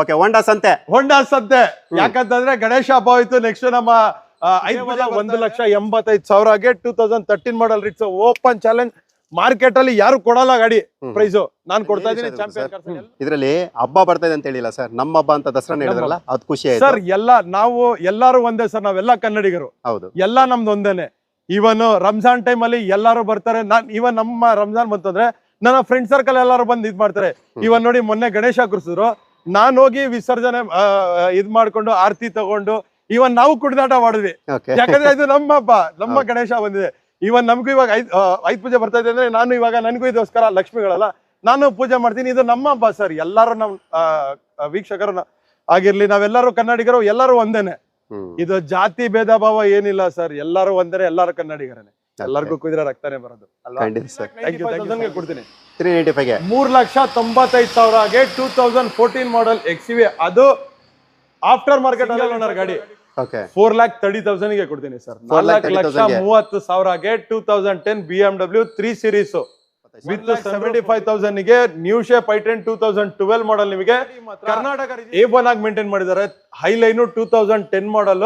Okay ಹೋಂಡಾ ಸಂತೆ ಯಾಕಂತಂದ್ರೆ ಗಣೇಶ ಹಬ್ಬ ಹೋಯ್ತು. ನೆಕ್ಸ್ಟ್ ನಮ್ಮ 1,85,000ಗೆ 2013 ಮಾಡಲ್ ರಿಟ್ಸ್ ಓಪನ್ ಚಾಲೆಂಜ್. ಮಾರ್ಕೆಟ್ ಅಲ್ಲಿ ಯಾರು ಕೊಡಲ್ಲ ಗಾಡಿ ಪ್ರೈಸ್, ನಾನು ಕೊಡ್ತಾ ಇದ್ದೀನಿ. ಚಾಂಪಿಯನ್ ಇದರಲ್ಲಿ ಹಬ್ಬ ಬರ್ತಾ ಇದೆ ಅಂತ ಹೇಳಿಲ್ಲ ಸರ್, ನಮ್ಮ ಹಬ್ಬ ಅಂತ ದಸರಾ ಹೇಳಿದ್ರಲ್ಲ, ಅದು ಖುಷಿ ಆಯ್ತು ಸರ್. ಎಲ್ಲಾರು ಒಂದೇ ಸರ್, ನಾವೆಲ್ಲ ಕನ್ನಡಿಗರು. ಹೌದು, ಎಲ್ಲ ನಮ್ದು ಒಂದೇನೆ. ಇವನ್ ರಂಜಾನ್ ಟೈಮ್ ಅಲ್ಲಿ ಎಲ್ಲಾರು ಬರ್ತಾರೆ. ಇವನ್ ನಮ್ಮ ರಂಜಾನ್ ಬಂತಂದ್ರೆ ನನ್ನ ಫ್ರೆಂಡ್ ಸರ್ಕಲ್ ಎಲ್ಲಾರು ಬಂದು ಇದ್ ಮಾಡ್ತಾರೆ. ಇವನ್ ನೋಡಿ ಮೊನ್ನೆ ಗಣೇಶ ಕೂರಿಸಿದ್ರು, ನಾನ್ ಹೋಗಿ ವಿಸರ್ಜನೆ ಇದ್ ಮಾಡ್ಕೊಂಡು ಆರತಿ ತಗೊಂಡು ಇವನ್ ನಾವು ಕುಡಿದಾಟ ಮಾಡಿದ್ವಿ. ಯಾಕಂದ್ರೆ ಇದು ನಮ್ಮ ಹಬ್ಬ, ನಮ್ಮ ಗಣೇಶ ಬಂದಿದೆ. ಇವನ್ ನಮ್ಗೂ ಇವಾಗ ಐದ್ ಪೂಜೆ ಬರ್ತಾ ಇದೆ ಅಂದ್ರೆ ನಾನು ಇವಾಗ ನನ್ಗೂ ಇದೋಸ್ಕರ ಲಕ್ಷ್ಮಿಗಳಲ್ಲ, ನಾನು ಪೂಜೆ ಮಾಡ್ತೀನಿ. ಇದು ನಮ್ಮ ಹಬ್ಬ ಸರ್. ಎಲ್ಲಾರು ನಮ್ ವೀಕ್ಷಕರು ಆಗಿರ್ಲಿ, ನಾವೆಲ್ಲರೂ ಕನ್ನಡಿಗರು, ಎಲ್ಲರೂ ಒಂದೇನೆ. ಇದು ಜಾತಿ ಭೇದ ಭಾವ ಏನಿಲ್ಲ ಸರ್, ಎಲ್ಲರೂ ಒಂದೇನೆ, ಎಲ್ಲಾರು ಕನ್ನಡಿಗರೇ. ಎಲ್ಲರಿಗೂ ಕುದಿರ ರಕ್ತಾನೆ ಬರೋದು ಅಲ್ವಾ? ಕೊಡ್ತೀನಿ 3,95,000ಗೆ 2014 ಮಾಡಲ್ XUV, ಅದು ಆಫ್ಟರ್ ಮಾರ್ಕೆಟ್ ಓನರ್ ಗಾಡಿ. 4,30,000ಗೆ ಕೊಡ್ತೀನಿ ಸರ್. 4,30,000ಗೆ 2010 BMW 3 Series ವಿತ್ 75,000ಗೆ ನ್ಯೂ ಶೇಪ್ i10 2012 ಮಾಡಲ್. ನಿಮಗೆ ಕರ್ನಾಟಕ A1 ಆಗಿ ಮೇಂಟೈನ್ ಮಾಡಿದ್ದಾರೆ. Highline 2010 model,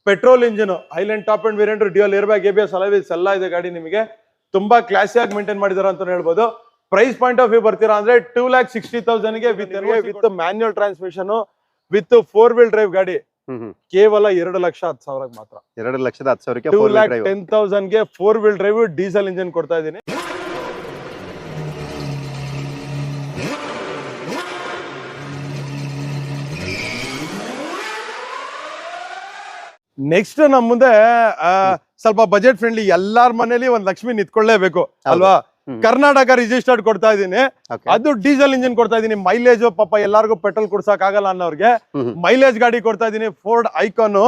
petrol engine, Highline top end variant, dual airbag, ABS alloy wheels ಎಲ್ಲ ಇದೆ ಗಾಡಿ. ನಿಮಗೆ ತುಂಬಾ ಕ್ಲಾಸಿ ಆಗಿ ಮೇಂಟೈನ್ ಮಾಡಿದಾರೆ ಅಂತ ಹೇಳ್ಬೋದು. ಪ್ರೈಸ್ ಪಾಯಿಂಟ್ ಆಫ್ ವ್ಯೂ ಬರ್ತೀರಾ ಅಂದ್ರೆ 2,60,000ಗೆ with manual transmission with 4-wheel drive ಗಾಡಿ. ಕೇವಲ 2,10,000 ಮಾತ್ರ. 2,10,000ಕ್ಕೆ 2,10,000ಗೆ 4-wheel ಡ್ರೈವ್ ಡೀಸೆಲ್ ಇಂಜಿನ್ ಕೊಡ್ತಾ ಇದ್ದೀನಿ. ನೆಕ್ಸ್ಟ್ ನಮ್ ಮುಂದೆ ಸ್ವಲ್ಪ ಬಜೆಟ್ ಫ್ರೆಂಡ್ಲಿ, ಎಲ್ಲಾರ ಮನೇಲಿ ಒಂದ್ ಲಕ್ಷ್ಮಿ ನಿಂತ್ಕೊಳ್ಳೇಬೇಕು ಅಲ್ವಾ? ಕರ್ನಾಟಕ ರಿಜಿಸ್ಟರ್ಡ್ ಕೊಡ್ತಾ ಇದೀನಿ. ಅದು ಡೀಸೆಲ್ ಇಂಜಿನ್ ಕೊಡ್ತಾ ಇದೀನಿ. ಮೈಲೇಜ್ ಪಾಪ ಎಲ್ಲಾರ್ಗು ಪೆಟ್ರೋಲ್ ಕೊಡ್ಸಕ್ ಆಗಲ್ಲ ಅನ್ನೋರ್ಗೆ ಮೈಲೇಜ್ ಗಾಡಿ ಕೊಡ್ತಾ ಇದೀನಿ. ಫೋರ್ಡ್ ಐಕಾನ್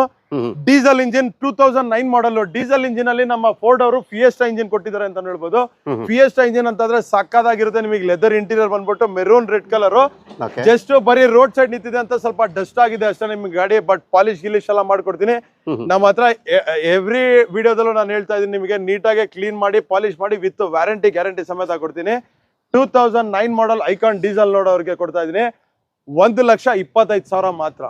ಡೀಸೆಲ್ ಇಂಜಿನ್ 2009 ಮಾಡಲ್. ಡೀಸೆಲ್ ಇಂಜಿನ್ ಅಲ್ಲಿ ನಮ್ಮ ಫೋರ್ಡ್ ಅವರು ಫಿಯೆಸ್ಟಾ ಇಂಜಿನ್ ಕೊಟ್ಟಿದ್ದಾರೆ ಅಂತ ಹೇಳ್ಬೋದು. ಫಿಯೆಸ್ಟಾ ಇಂಜಿನ್ ಅಂತಂದ್ರೆ ಸಕ್ಕದಾಗಿರುತ್ತೆ. ನಿಮಗೆ ಲೆದರ್ ಇಂಟೀರಿಯರ್ ಬಂದ್ಬಿಟ್ಟು ಮೆರೂನ್ ರೆಡ್ ಕಲರ್. ಜಸ್ಟ್ ಬರೀ ರೋಡ್ ಸೈಡ್ ನಿಂತಿದೆ ಅಂತ ಸ್ವಲ್ಪ ಡಸ್ಟ್ ಆಗಿದೆ ಅಷ್ಟೇ ನಿಮ್ಗೆ ಗಾಡಿ, ಬಟ್ ಪಾಲಿಶ್ ಗಿಲಿಶ್ ಎಲ್ಲ ಮಾಡ್ಕೊಡ್ತೀನಿ. ನಮ್ಮ ಹತ್ರ ಎವ್ರಿ ವಿಡಿಯೋದಲ್ಲೂ ನಾನು ಹೇಳ್ತಾ ಇದೀನಿ, ನಿಮಗೆ ನೀಟಾಗಿ ಕ್ಲೀನ್ ಮಾಡಿ ಪಾಲಿಶ್ ಮಾಡಿ ವಿತ್ ವ್ಯಾರಂಟಿ ಗ್ಯಾರಂಟಿ ಸಮೇತ ಕೊಡ್ತೀನಿ. 2009 ಮಾಡಲ್ ಐಕಾನ್ ಡೀಸೆಲ್ ನೋಡೋರ್ಗೆ ಕೊಡ್ತಾ ಇದೀನಿ 1,25,000 ಮಾತ್ರ.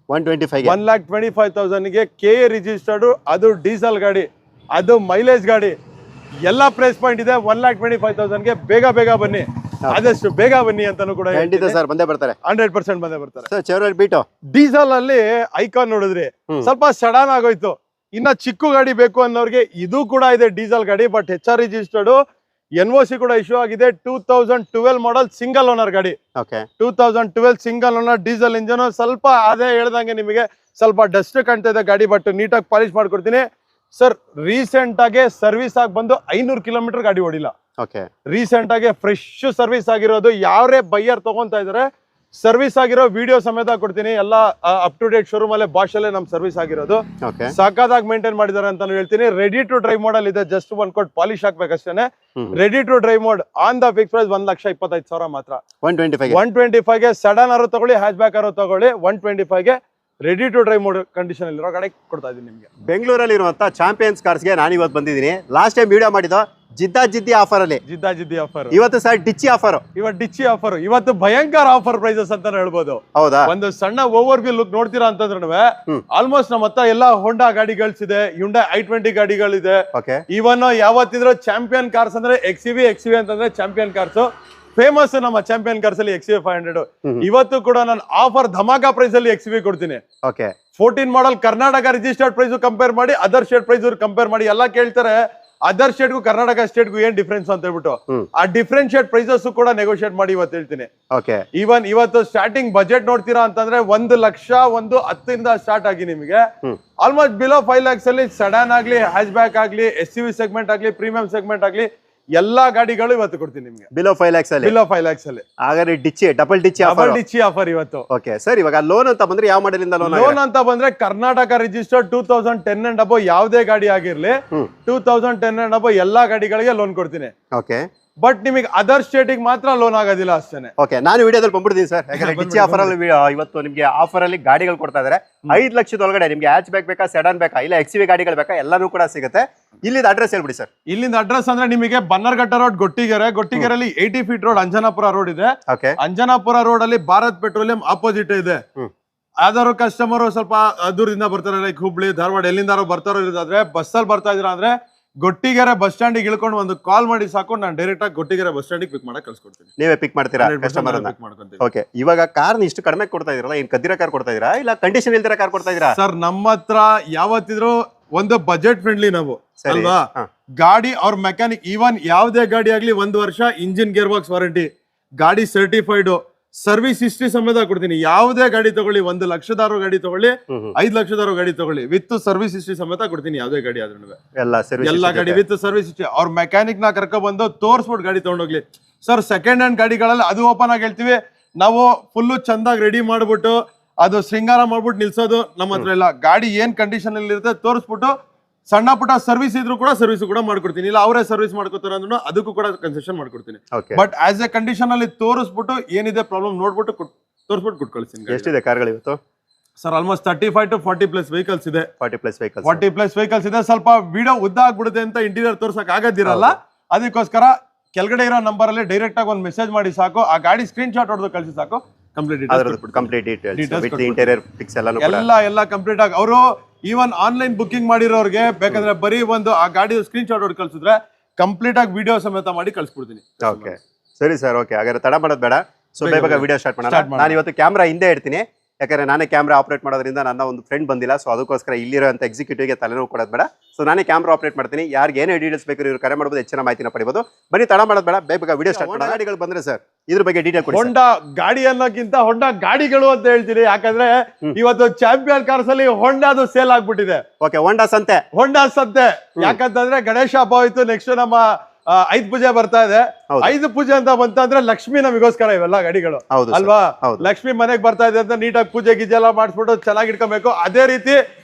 1,25,000ಗೆ KA ರಿಜಿಸ್ಟರ್ಡ್, ಅದು ಡೀಸೆಲ್ ಗಾಡಿ, ಅದು ಮೈಲೇಜ್ ಗಾಡಿ, ಎಲ್ಲ ಪ್ರೈಸ್ ಪಾಯಿಂಟ್ ಇದೆ. 1,25,000ಗೆ ಬೇಗ ಬನ್ನಿ, ಆದಷ್ಟು ಬೇಗ ಬನ್ನಿ ಅಂತಾನು ಕೂಡ ಬಂದೇ ಬರ್ತಾರೆ. 100% ಬಂದೇ ಬರ್ತಾರೆ. ಡೀಸೆಲ್ ಅಲ್ಲಿ ಐಕಾನ್ ನೋಡಿದ್ರಿ ಸ್ವಲ್ಪ ಸಡನ್ ಆಗೋಯ್ತು. ಇನ್ನ ಚಿಕ್ಕ ಗಾಡಿ ಬೇಕು ಅನ್ನೋರ್ಗೆ ಇದು ಕೂಡ ಇದೆ ಡೀಸೆಲ್ ಗಾಡಿ, ಬಟ್ HR ರಿಜಿಸ್ಟರ್ಡ್, NOC ಕೂಡ ಇಶ್ಯೂ ಆಗಿದೆ. 2012 ಮಾಡಲ್ ಸಿಂಗಲ್ ಓನರ್ ಗಾಡಿ. 2012 ಸಿಂಗಲ್ ಓನರ್ ಡೀಸೆಲ್ ಇಂಜನ್. ಸ್ವಲ್ಪ ಅದೇ ಹೇಳ್ದಂಗೆ ನಿಮಗೆ ಸ್ವಲ್ಪ ಡಸ್ಟ್ ಕಾಣ್ತಾ ಇದೆ ಗಾಡಿ, ಬಟ್ ನೀಟಾಗಿ ಪಾಲಿಶ್ ಮಾಡ್ಕೊಡ್ತೀನಿ ಸರ್. ರೀಸೆಂಟ್ ಆಗಿ ಸರ್ವಿಸ್ ಆಗಿ ಬಂದು 500 ಕಿಲೋಮೀಟರ್ ಗಾಡಿ ಓಡಿಲ್ಲ. ರೀಸೆಂಟ್ ಆಗಿ ಫ್ರೆಶ್ ಸರ್ವಿಸ್ ಆಗಿರೋದು. ಯಾರೇ ಬೈಯರ್ ತಗೊಂತಾ ಇದಾರೆ ಸರ್ವಿಸ್ ಆಗಿರೋ ವಿಡಿಯೋ ಸಮೇತ ಕೊಡ್ತೀನಿ. ಎಲ್ಲ ಅಪ್ ಟು ಡೇಟ್ ಶೋರೂಮ್ ಅಲ್ಲೇ ಬಾಷಲ್ಲೇ ನಮ್ ಸರ್ವಿಸ್ ಆಗಿರೋದು. ಸಾಕಾಗಿ ಮೇಂಟೈನ್ ಮಾಡಿದಾರೆ ಅಂತ ಹೇಳ್ತೀನಿ. ರೆಡಿ ಟು ಡ್ರೈವ್ ಮಾಡಲ್ ಇದೆ, ಜಸ್ಟ್ ಒಂದ್ ಕೋಟ್ ಪಾಲಿಶ್ ಹಾಕ್ಬೇಕಷ್ಟೇನೆ. Ready to drive mode on the fix price 1,25,000 ಮಾತ್ರ. 125ಗೆ ಸಡನ್ ಆರು ತಗೊಳ್ಳಿ, ಹ್ಯಾಚ್ ಬ್ಯಾಕ್ ಆರು ತಗೊಳ್ಳಿ. 125ಗೆ ready to drive mode condition ಇರೋ ಗಾಡಿ ಕೊಡ್ತಾ ಇದೀನಿ ನಿಮಗೆ. ಬೆಂಗಳೂರಲ್ಲಿ ಇರುವಂತ ಚಾಂಪಿಯನ್ಸ್ ಕಾರ್ಸ್ಗೆ ನಾನು ಇವತ್ತು ಬಂದಿದ್ದೀನಿ. ಲಾಸ್ಟ್ ಟೈಮ್ ವಿಡಿಯೋ ಮಾಡಿದ್ದು ಜಿದ್ದಿ ಆಫರ್ ಅಲ್ಲಿ, ಜಿದ್ದಿ ಆಫರ್. ಇವತ್ತು ಸರ್ ಡಿಚ್ಚಿ ಆಫರ್. ಇವತ್ತು ಭಯಂಕರ ಆಫರ್ ಪ್ರೈಸಸ್ ಅಂತ ಹೇಳ್ಬೋದು. ಹೌದಾ? ಒಂದು ಸಣ್ಣ ಓವರ್ ವ್ಯೂ ಲುಕ್ ನೋಡ್ತೀರಾ ಅಂತಂದ್ರೆ ಆಲ್ಮೋಸ್ಟ್ ನಮ್ಮ ಹತ್ರ ಎಲ್ಲ ಹೋಂಡಾ ಗಾಡಿಗಳಿದೆ, ಹ್ಯುಂಡೈ i20 ಗಾಡಿಗಳಿದೆ. ಇವನ್ ಯಾವತ್ತಿದ್ರು ಚಾಂಪಿಯನ್ ಕಾರ್ಸ್ ಅಂದ್ರೆ XUV ಅಂತಂದ್ರೆ ಚಾಂಪಿಯನ್ ಕಾರ್ಸ್ ಫೇಮಸ್. ನಮ್ಮ ಚಾಂಪಿಯನ್ ಕಾರ್ಸ್ ಅಲ್ಲಿ XUV 500. ಇವತ್ತು ಕೂಡ ನಾನು ಆಫರ್ ಧಮಾಕಾ ಪ್ರೈಸ್ ಅಲ್ಲಿ XUV ಕೊಡ್ತೀನಿ. 14 ಮಾಡಲ್ ಕರ್ನಾಟಕ ರಿಜಿಸ್ಟರ್ಡ್ ಪ್ರೈಸ್ ಕಂಪೇರ್ ಮಾಡಿ, ಅದರ್ ಸ್ಟೇಟ್ ಪ್ರೈಸ್ ಕಂಪೇರ್ ಮಾಡಿ. ಎಲ್ಲ ಕೇಳ್ತಾರೆ ಅದರ್ ಸ್ಟೇಟ್ಗೂ ಕರ್ನಾಟಕ ಸ್ಟೇಟ್ಗೂ ಏನ್ ಡಿಫ್ರೆನ್ಸ್ ಅಂತ ಹೇಳ್ಬಿಟ್ಟು. ಆ ಡಿಫ್ರೆನ್ಶಿಯೇಟ್ ಪ್ರೈಸಸ್ ಕೂಡ ನೆಗೋಷಿಯೇಟ್ ಮಾಡಿ ಇವತ್ತು ಹೇಳ್ತೀನಿ. ಈವನ್ ಇವತ್ತು ಸ್ಟಾರ್ಟಿಂಗ್ ಬಜೆಟ್ ನೋಡ್ತೀರಾ ಅಂತಂದ್ರೆ 1,10,000 ಸ್ಟಾರ್ಟ್ ಆಗಿ ನಿಮಗೆ ಆಲ್ಮೋಸ್ಟ್ ಬಿಲೋ 5 lakhs ಅಲ್ಲಿ ಸಡನ್ ಆಗ್ಲಿ, ಹ್ಯಾಚ್ ಬ್ಯಾಕ್ ಆಗ್ಲಿ, SUV ಸೆಗ್ಮೆಂಟ್ ಆಗ್ಲಿ, ಪ್ರೀಮಿಯಂ ಸೆಗ್ಮೆಂಟ್ ಆಗ್ಲಿ, ಎಲ್ಲಾ ಗಾಡಿಗಳು ಇವತ್ತು ಕೊಡ್ತೀನಿ ನಿಮಗೆ ಬಿಲೋ 5 lakhs ಅಲ್ಲಿ. ಹಾಗಾದ್ರೆ ಡಬಲ್ ಡಿಚ್ಚಿ ಆಫರ್ ಇವತ್ತು. ಓಕೆ ಸರ್, ಇವಾಗ ಲೋನ್ ಅಂತ ಬಂದ್ರೆ ಯಾವ ಮಾಡೆಲ್ ಇಂದ ಲೋನ್ ಅಂತ ಬಂದ್ರೆ ಕರ್ನಾಟಕ ರಿಜಿಸ್ಟರ್ಡ್ 2010 and above ಯಾವುದೇ ಗಾಡಿ ಆಗಿರ್ಲಿ 2010 and above ಎಲ್ಲಾ ಗಾಡಿಗಳಿಗೆ ಲೋನ್ ಕೊಡ್ತೀನಿ. ಬಟ್ ನಿಮಗೆ ಅದರ್ ಸ್ಟೇಟಿಗೆ ಮಾತ್ರ ಲೋನ್ ಆಗೋದಿಲ್ಲ ಅಷ್ಟೇ. ಓಕೆ, ನಾನು ವಿಡಿಯೋದಲ್ಲಿ ಬಂದ್ಬಿಡ್ತೀನಿ ಸರ್. ಯಾಕಂದ್ರೆ ಡಿಚ್ಚಿ ಆಫರ್ ಅಲ್ಲಿ ಇವತ್ತು ನಿಮಗೆ ಆಫರ್ ಅಲ್ಲಿ ಗಾಡಿಗಳು ಕೊಡ್ತಾ ಇದ್ದಾರೆ. 5 ಲಕ್ಷದೊಳಗಡೆ ನಿಮ್ಗೆ ಹ್ಯಾಚ್ ಬ್ಯಾಕ್ ಬೇಕಾ, ಸೆಡಾನ್ ಬೇಕಾ, ಇಲ್ಲ XUV ಗಾಡಿಗಳು ಬೇಕಾ, ಎಲ್ಲಾನು ಕೂಡ ಸಿಗುತ್ತೆ. ಇಲ್ಲಿಂದ ಅಡ್ರೆಸ್ ಹೇಳ್ಬಿಡಿ ಸರ್. ಇಲ್ಲಿಂದ ಅಡ್ರೆಸ್ ಅಂದ್ರೆ ನಿಮಗೆ ಬನ್ನರ್ಘಟ್ಟ ರೋಡ್, ಗೊಟ್ಟಿಗೆರೆಯಲ್ಲಿ 80 ಫೀಟ್ ರೋಡ್ ಅಂಜನಾಪುರ ರೋಡ್ ಇದೆ. ಅಂಜನಾಪುರ ರೋಡ್ ಅಲ್ಲಿ ಭಾರತ್ ಪೆಟ್ರೋಲಿಯಂ ಆಪೋಸಿಟ್ ಇದೆ. ಯಾವ್ದಾದ್ರು ಕಸ್ಟಮರ್ ಸ್ವಲ್ಪ ದೂರದಿಂದ ಬರ್ತಾರೆ, ಲೈಕ್ ಹುಬ್ಳಿ, ಧಾರವಾಡ, ಎಲ್ಲಿಂದಾರು ಬರ್ತಾರೋ ಇರೋದಾದ್ರೆ ಬಸ್ಸಲ್ಲಿ ಬರ್ತಾ ಇದ್ರ ಅಂದ್ರೆ ಗೊಟ್ಟಿಗೆರೆ ಬಸ್ ಸ್ಟ್ಯಾಂಡ್ ಇಳ್ಕೊಂಡು ಒಂದು ಕಾಲ್ ಮಾಡಿ ಸಾಕು, ನಾನು ಡೈರೆಕ್ಟ್ ಆಗಿ ಗೊಟ್ಟಿಗೆರೆ ಬಸ್ ಸ್ಟ್ಯಾಂಡ್ ಪಿಕ್ ಮಾಡಕ್ ಕಳ್ಸ್ಕೊಡ್ತೀನಿ. ನೀವೇ ಪಿಕ್ ಮಾಡ್ತೀರಾ ಕಸ್ಟಮರ್? ಓಕೆ, ಇವಾಗ ಕಾರ್ ಇಷ್ಟು ಕಡಿಮೆ ಕೊಡ್ತಾ ಇದೀರಲ್ಲ, ಏನ್ ಕದ್ದಿರ ಕಾರ್ ಕೊಡ್ತಾ ಇದೀರಾ ಇಲ್ಲ ಕಂಡೀಷನ್ ಇಲ್ದಿರ ಕಾರ್ ಕೊಡ್ತಾ ಇದೀರಾ? ಸರ್, ನಮ್ಮ ಹತ್ರ ಯಾವತ್ತಿದ್ರು ಒಂದು ಬಜೆಟ್ ಫ್ರೆಂಡ್ಲಿ ನಾವು ಅಲ್ವಾ. ಗಾಡಿ ಅವ್ರ ಮೆಕ್ಯಾನಿಕ್ ಈವನ್ ಯಾವ್ದೇ ಗಾಡಿ ಆಗ್ಲಿ 1 ವರ್ಷ ಇಂಜಿನ್ ಗೇರ್ ಬಾಕ್ಸ್ ವಾರಂಟಿ, ಗಾಡಿ ಸರ್ಟಿಫೈಡ್, ಸರ್ವಿಸ್ ಹಿಸ್ಟ್ರಿ ಸಮೇತ ಕೊಡ್ತೀನಿ. ಯಾವುದೇ ಗಾಡಿ ತಗೊಳ್ಳಿ, 1 ಲಕ್ಷದಾರು ಗಾಡಿ ತಗೊಳ್ಳಿ, 5 ಲಕ್ಷದಾರು ಗಾಡಿ ತಗೊಳ್ಳಿ, ವಿತ್ ಸರ್ವಿಸ್ ಹಿಸ್ಟ್ರಿ ಸಮೇತ ಕೊಡ್ತೀನಿ. ಯಾವ್ದೇ ಗಾಡಿ ಆದ್ರೂ ಎಲ್ಲ ಗಾಡಿ ವಿತ್ ಸರ್ವಿಸ್ ಹಿಸ್ಟ್ರಿ. ಅವ್ರ ಮೆಕ್ಯಾನಿಕ್ ನ ಕರ್ಕೊ ಬಂದು ತೋರ್ಸ್ಬಿಟ್ಟು ಗಾಡಿ ತಗೊಂಡೋಗ್ಲಿ. ಸರ್, ಸೆಕೆಂಡ್ ಹ್ಯಾಂಡ್ ಗಾಡಿಗಳಲ್ಲಿ ಅದು ಓಪನ್ ಆಗಿ ಹೇಳ್ತೀವಿ ನಾವು, ಫುಲ್ಲು ಚಂದಾಗಿ ರೆಡಿ ಮಾಡ್ಬಿಟ್ಟು ಅದು ಶೃಂಗಾರ ಮಾಡ್ಬಿಟ್ಟು ನಿಲ್ಸೋದು ನಮ್ಮ ಹತ್ರ ಇಲ್ಲ. ಗಾಡಿ ಏನ್ ಕಂಡೀಷನ್ ಅಲ್ಲಿ ಇರುತ್ತೆ ತೋರಿಸ್ಬಿಟ್ಟು, ಸಣ್ಣ ಪುಟ್ಟ ಸರ್ವಿಸ್ ಇದ್ರು ಕೂಡ ಸರ್ವಿಸ್ ಕೂಡ ಮಾಡ್ಕೊಡ್ತೀನಿ. ಇಲ್ಲ ಅವರೇ ಸರ್ವಿಸ್ ಮಾಡ್ಕೊತಾರೆ ಅಂದ್ರೂ ಅದಕ್ಕೂ ಕೂಡ ಕನ್ಸೆಷನ್ ಮಾಡ್ಕೊಡ್ತೀನಿ. ಬಟ್ ಆಸ್ ಎ ಕಂಡೀಷನ್ ಅಲ್ಲಿ ತೋರಿಸ್ಬಿಟ್ಟು ಏನಿದೆ ಪ್ರಾಬ್ಲಮ್ ನೋಡ್ಬಿಟ್ಟು ತೋರಿಸ್ಬಿಟ್ಟು ಕೊಟ್ಕೊಳ್ತೀನಿ. ಎಷ್ಟಿದೆ ಕಾರ್ಗಳು ಇವತ್ತು? ಸರ್, ಆಲ್ಮೋಸ್ಟ್ 35 to 40+ ವೆಹಿಕಲ್ಸ್ ಇದೆ. 40+ ವೆಹಿಕಲ್ಸ್ ಇದೆ. ಸ್ವಲ್ಪ ವಿಡಿಯೋ ಉದ್ದ ಆಗ್ಬಿಡುತ್ತೆ ಅಂತ ಇಂಟೀರಿಯರ್ ತೋರ್ಸಕ್ ಆಗದಿರಲ್ಲ, ಅದಕ್ಕೋಸ್ಕರ ಕೆಳಗಡೆ ಇರೋ ನಂಬರ್ ಅಲ್ಲಿ ಡೈರೆಕ್ಟ್ ಆಗಿ ಒಂದು ಮೆಸೇಜ್ ಮಾಡಿ ಸಾಕು, ಆ ಗಾಡಿ ಸ್ಕ್ರೀನ್ ಶಾಟ್ ಹೊಡೆದು ಕಳಿಸಿ ಸಾಕು. ಕಂಪ್ಲೀಟ್ ಎಲ್ಲ ಕಂಪ್ಲೀಟ್ ಆಗಿ ಅವರು ಈವನ್ ಆನ್ಲೈನ್ ಬುಕಿಂಗ್ ಮಾಡಿರೋರಿಗೆ ಬೇಕಾದ್ರೆ ಬರೀ ಒಂದು ಆ ಗಾಡಿ ಸ್ಕ್ರೀನ್ ಶಾಟ್ ಹೊಡೆದು ಕಳ್ಸಿದ್ರೆ ಕಂಪ್ಲೀಟ್ ಆಗಿ ವಿಡಿಯೋ ಸಮೇತ ಮಾಡಿ ಕಳ್ಸ್ಬಿಡ್ತೀನಿ. ಓಕೆ, ಸರಿ ಸರ್. ಓಕೆ, ಹಾಗಾದ್ರೆ ತಡ ಮಾಡೋದು ಬೇಡ, ಸೊ ಬೇಗ ವಿಡಿಯೋ ಸ್ಟಾರ್ಟ್ ಮಾಡೋಣ. ನಾನು ಇವತ್ತು ಕ್ಯಾಮ್ರಾ ಹಿಂದೆ ಇಡ್ತೀನಿ, ಯಾಕಂದ್ರೆ ನಾನೇ ಕ್ಯಾಮ್ರಾ ಆಪರೇಟ್ ಮಾಡೋದ್ರಿಂದ ನನ್ನ ಒಂದು ಫ್ರೆಂಡ್ ಬಂದಿಲ್ಲ, ಸೊ ಅದಕ್ಕೋಸ್ಕರ ಇಲ್ಲಿರೋಂಥ ಎಕ್ಸಿಕ್ಯೂಟಿವ್ಗೆ ತಲೆನೋವು ಕೊಡೋದು ಬೇಡ. ಸೊ ನಾನೇ ಕ್ಯಾಮ್ರಾ ಆಪರೇಟ್ ಮಾಡ್ತೀನಿ. ಯಾರಿಗೆ ಏನೇ ಡೀಟೇಲ್ಸ್ ಬೇಕು ಇವ್ರು ಕರೆ ಮಾಡ್ಬೋದು, ಹೆಚ್ಚಿನ ಮಾಹಿತಿನ ಪಡಿಬೋದು. ಬನ್ನಿ, ತಡ ಮಾಡೋದು ಬೇಡ, ಬೇಗ ವಿಡಿಯೋ ಸ್ಟಾರ್ಟ್ ಮಾಡೋಣ. ಗಾಡಿಗಳು ಬಂದ್ರೆ ಸರ್ ಇದ್ರ ಬಗ್ಗೆ ಡೀಟೇಲ್ ಕೊಡಿ. ಹೊಂಡಾ ಗಾಡಿ ಅನ್ನೋಕ್ಕಿಂತ ಹೊಂಡಾ ಗಾಡಿಗಳು ಅಂತ ಹೇಳ್ತೀನಿ, ಯಾಕಂದ್ರೆ ಇವತ್ತು ಚಾಂಪಿಯನ್ ಕಾರ್ಸ್ ಅಲ್ಲಿ ಹೊಂಡಾದು ಸೇಲ್ ಆಗ್ಬಿಟ್ಟಿದೆ. ಓಕೆ, ಹೊಂಡಾ ಸಂತೆ ಯಾಕಂತಂದ್ರೆ ಗಣೇಶ ಹಬ್ಬ ಹೋಯ್ತು, ನೆಕ್ಸ್ಟ್ ನಮ್ಮ 5 ಪೂಜೆ ಬರ್ತಾ ಇದೆ. 5 ಪೂಜೆ ಅಂತ ಬಂತಂದ್ರೆ ಲಕ್ಷ್ಮಿ ನಮಗೋಸ್ಕರ ಇವೆಲ್ಲ ಗಾಡಿಗಳು ಅಲ್ವಾ. ಲಕ್ಷ್ಮಿ ಮನೆಗೆ ಬರ್ತಾ ಇದೆ ಅಂತ ನೀಟಾಗಿ ಪೂಜೆ ಗೀಜೆ ಎಲ್ಲ ಮಾಡಿಸ್ಬಿಟ್ಟು ಚೆನ್ನಾಗಿ ಇಟ್ಕೊಬೇಕು. ಅದೇ ರೀತಿ